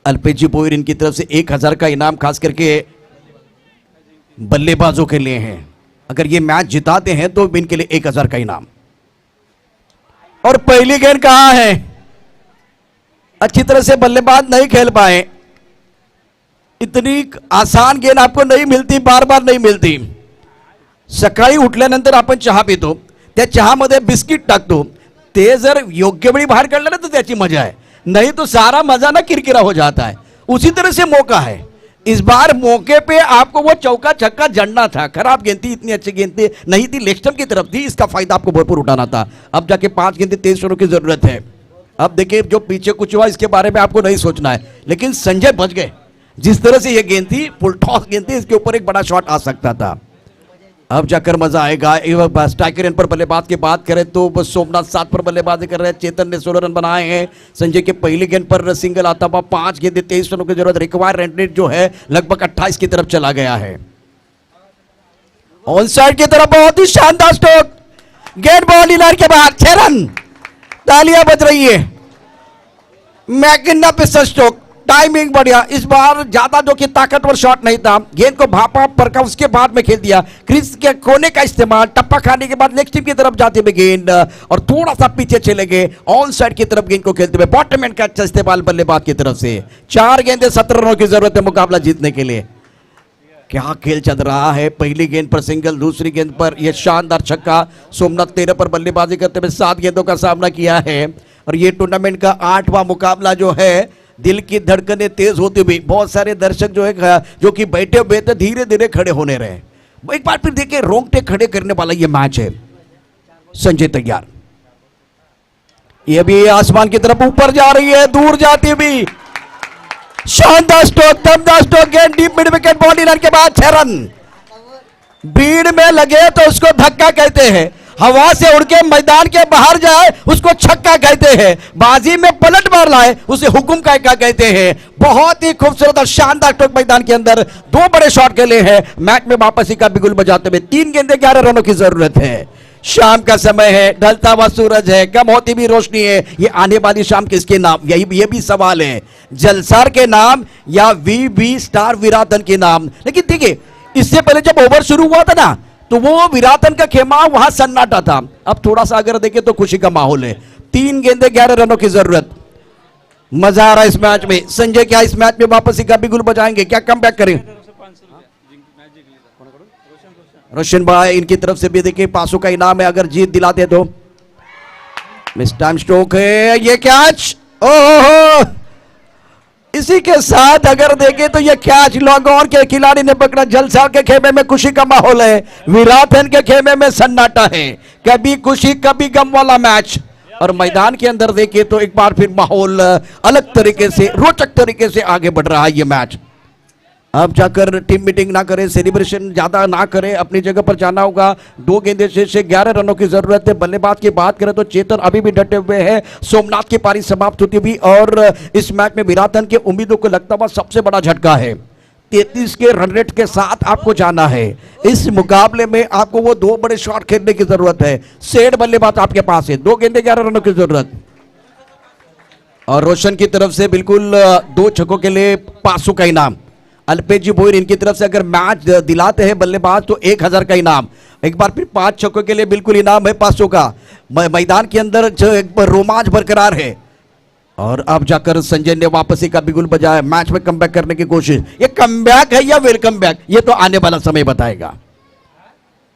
अल्पेश जी बोयर इनकी तरफ से 1000 का इनाम खास करके बल्लेबाजों के लिए है। अगर ये मैच जिताते हैं तो इनके लिए 1000 का इनाम। और पहली गेंद कहां है? अच्छी तरह से बल्लेबाज नहीं खेल पाए। इतनी आसान गेंद आपको नहीं मिलती, बार बार नहीं मिलती। सकाळी उठल्यानंतर आपण चहा पितो, त्या चहामध्ये बिस्किट टाकतो, ते जर योग्य वेळी बाहेर काढलं ना तर त्याची मजा है, नहीं तो सारा मजा ना किरकिरा हो जाता है। उसी तरह से मौका है, इस बार मौके पे आपको वो चौका छक्का जड़ना था। खराब गेंद थी, इतनी अच्छी गेंद थी नहीं थी, लेग स्टंप की तरफ थी, इसका फायदा आपको भरपूर उठाना था। अब जाके 5 गेंदें 23 रनों की जरूरत है। अब देखिए जो पीछे कुछ हुआ इसके बारे में आपको नहीं सोचना है, लेकिन संजय बच गए। जिस तरह से ये गेंद थी, फुल टॉस गेंद थी, इसके ऊपर एक बड़ा शॉट आ सकता था। अब जाकर मजा आएगा। स्ट्राइकर पर बल्लेबाज की बात करें तो बस सोमनाथ 7 पर बल्लेबाजी कर रहे हैं। चेतन ने 16 रन बनाए हैं। संजय के पहली गेंद पर सिंगल आता हुआ। 5 गेंदें 23 रनों की जरूरत। रिक्वायर्ड रन रेट जो है लगभग 28 की तरफ चला गया है। ऑन साइड की तरफ बहुत ही शानदार स्ट्रोक, गेट बाउंड्री लाइन के बाहर 6 रन। तालियां बज रही है। मैग्निफिसेंट स्ट्रोक, टाइमिंग बढ़िया। इस बार ज्यादा जो कि ताकतवर शॉट नहीं था, गेंद को भापा परखा, उसके बाद में खेल दिया। क्रीज के कोने का इस्तेमाल, टप्पा खाने के बाद नेक्स्ट टीम की तरफ जाते हुए गेंद और थोड़ा सा पीछे चले गए, ऑन साइड की तरफ गेंद को खेलते हुए बॉटम एंड का अच्छा इस्तेमाल बल्लेबाज की तरफ से। 4 गेंदें 17 रनों की जरूरत है मुकाबला जीतने के लिए। क्या खेल चल रहा है। पहली गेंद पर सिंगल, दूसरी गेंद पर यह शानदार छक्का। सोमनाथ 13 पर बल्लेबाजी करते हुए 7 गेंदों का सामना किया है और ये टूर्नामेंट का 8वां मुकाबला जो है। दिल की धड़कनें तेज होती हुई, बहुत सारे दर्शक जो है जो कि बैठे हुए थे धीरे धीरे खड़े होने रहे। एक बार फिर देखिए, रोंगटे खड़े करने वाला ये मैच है। संजय तैयार, ये भी आसमान की तरफ ऊपर जा रही है, दूर जाती हुई। शानदार स्ट्रोक, दमदार स्ट्रोक, गेंद deep mid wicket, boundary line के बाद 6 रन। भीड़ में लगे तो उसको धक्का कहते हैं, हवा से उड़ के मैदान के बाहर जाए उसको छक्का कहते हैं, बाजी में पलट मार लाए उसे हुकुम का कहते हैं। बहुत ही खूबसूरत और शानदार स्ट्रोक मैदान के अंदर 2 बड़े शॉट खेले हैं। मैच में वापसी का बिगुल बजाते हुए 3 गेंदें 11 रनों की जरूरत है। शाम का समय है, ढलता हुआ सूरज है, कम होती भी रोशनी है। ये आने वाली शाम किसके नाम, ये भी सवाल है। जलसार के नाम या वीबी स्टार विराटन के नाम। लेकिन देखिए, इससे पहले जब ओवर शुरू हुआ था ना, तो वो विराटन का खेमा वहां सन्नाटा था। अब थोड़ा सा अगर देखें तो खुशी का माहौल है। 3 गेंदें 11 रनों की जरूरत। मजा आ रहा है इस मैच में। संजय क्या इस मैच में वापसी का बिगुल बजाएंगे, क्या कम बैक करें? रोशन भाई, इनकी तरफ से भी देखिए 500 का इनाम है अगर जीत दिलाते तो। मिस टाइम स्ट्रोक है, ये कैच। ओहो, इसी के साथ अगर देखें तो ये कैच लॉन्गऑन के खिलाड़ी ने पकड़ा। जलसा के खेमे में खुशी का माहौल है, विराटन के खेमे में सन्नाटा है। कभी खुशी कभी गम वाला मैच। और मैदान के अंदर देखें तो एक बार फिर माहौल अलग तरीके से, रोचक तरीके से आगे बढ़ रहा है ये मैच। अब जाकर टीम मीटिंग ना करें, सेलिब्रेशन ज्यादा ना करें, अपनी जगह पर जाना होगा। 2 गेंदें से 11 रनों की जरूरत है। बल्लेबाज की बात करें तो चेतन अभी भी डटे हुए हैं। सोमनाथ की पारी समाप्त होती हुई और इस मैच में विराटन के उम्मीदों को लगता हुआ सबसे बड़ा झटका है। 33 के रन रेट के साथ आपको जाना है। इस मुकाबले में आपको वो 2 बड़े शॉट खेलने की जरूरत है। सेठ बल्लेबाज आपके पास है, 2 गेंदें 11 रनों की जरूरत। और रोशन की तरफ से बिल्कुल 2 छक्कों के लिए 500 का इनाम। अल्पेश जी भोईर इनकी तरफ से अगर मैच दिलाते हैं बल्लेबाज तो 1000 का इनाम। एक बार फिर 5 छक्कों के लिए बिल्कुल इनाम है 500 का। मैदान के अंदर जो एक रोमांच बरकरार है। और अब जाकर संजय ने वापसी का बिगुल बजाया, मैच में कमबैक करने की कोशिश। ये कमबैक है या वेलकम बैक, ये तो आने वाला समय बताएगा।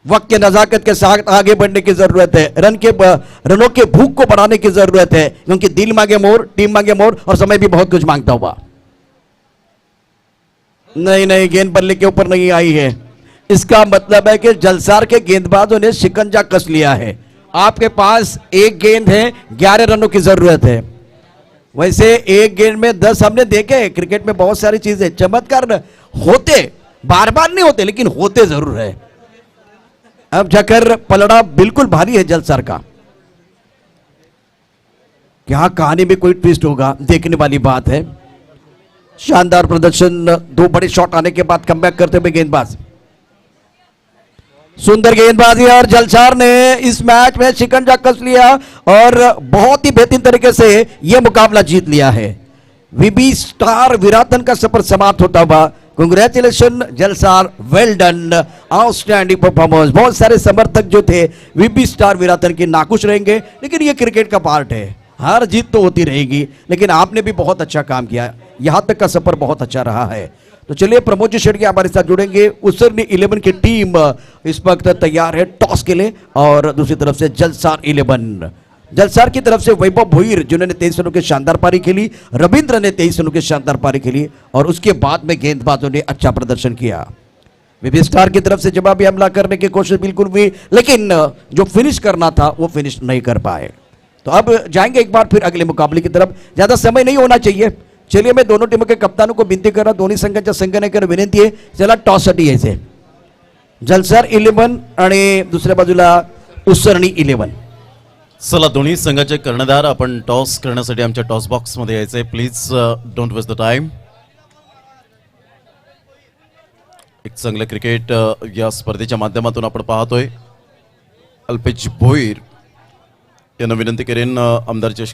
वक्त के नजाकत के साथ आगे बढ़ने की जरूरत है। रनों के भूख को बढ़ाने की जरूरत है, क्योंकि दिल मांगे मोर, टीम मांगे मोर और समय भी बहुत कुछ मांगता हुआ। नहीं, गेंद बल्ले के ऊपर नहीं आई है। इसका मतलब है कि जलसार के गेंदबाजों ने शिकंजा कस लिया है। आपके पास 1 गेंद है, 11 रनों की जरूरत है। वैसे 1 गेंद में 10 हमने देखे। क्रिकेट में बहुत सारी चीजें चमत्कार होते, बार बार नहीं होते, लेकिन होते जरूर है। अब जाकर पलड़ा बिल्कुल भारी है जलसार का। क्या कहानी में कोई ट्विस्ट होगा, देखने वाली बात है। शानदार प्रदर्शन, 2 बड़े शॉट आने के बाद कमबैक करते हुए गेंदबाज। सुंदर गेंदबाजी और जलसार ने इस मैच में शिकंजा कस लिया और बहुत ही बेहतरीन तरीके से यह मुकाबला जीत लिया है। वीबी स्टार विराटन का सफर समाप्त होता हुआ। कांग्रेचुलेशन जलसार, वेल डन, आउटस्टैंडिंग परफॉर्मेंस। बहुत सारे समर्थक जो थे वीबी स्टार विराटन के नाखुश रहेंगे, लेकिन यह क्रिकेट का पार्ट है, हार जीत तो होती रहेगी। लेकिन आपने भी बहुत अच्छा काम किया, यहां तक का सफर बहुत अच्छा रहा है। तो चलिए प्रमोद जी शेट्टी हमारे साथ जुड़ेंगे। उसरनी 11 की टीम इस वक्त तैयार है टॉस के लिए। और दूसरी तरफ से जलसार 11, जलसार की तरफ से वैभव भोईर जिन्होंने 23 रनों की शानदार पारी खेली, रविंद्र ने 23 रनों की शानदार पारी खेली और उसके बाद में गेंदबाजों ने अच्छा प्रदर्शन किया। वीबी स्टार की तरफ से जवाबी हमला करने की कोशिश बिल्कुल हुई, लेकिन जो फिनिश करना था वो फिनिश नहीं कर पाए। तो अब जाएंगे एक बार फिर अगले मुकाबले की तरफ। ज्यादा समय नहीं होना चाहिए। चलिए मैं दोनों टीमों के कप्तानों को विनती कर रहा, दोन्ही संघांच्या संघटनेकडे विनंती आहे, चला टॉस साठी यायचे। जलसार 11 आणि दुसऱ्या बाजूला उसरणी 11। चला दोन्ही संघाचे कर्णधार आपण टॉस करण्यासाठी आमच्या टॉस बॉक्स मध्ये यायचे। Please don't waste the time. एक चांगलं क्रिकेट या स्पर्धेच्या माध्यमातून आपण पाहतोय। अल्पेश भोईर यांना विनंती करेन आमदार चषक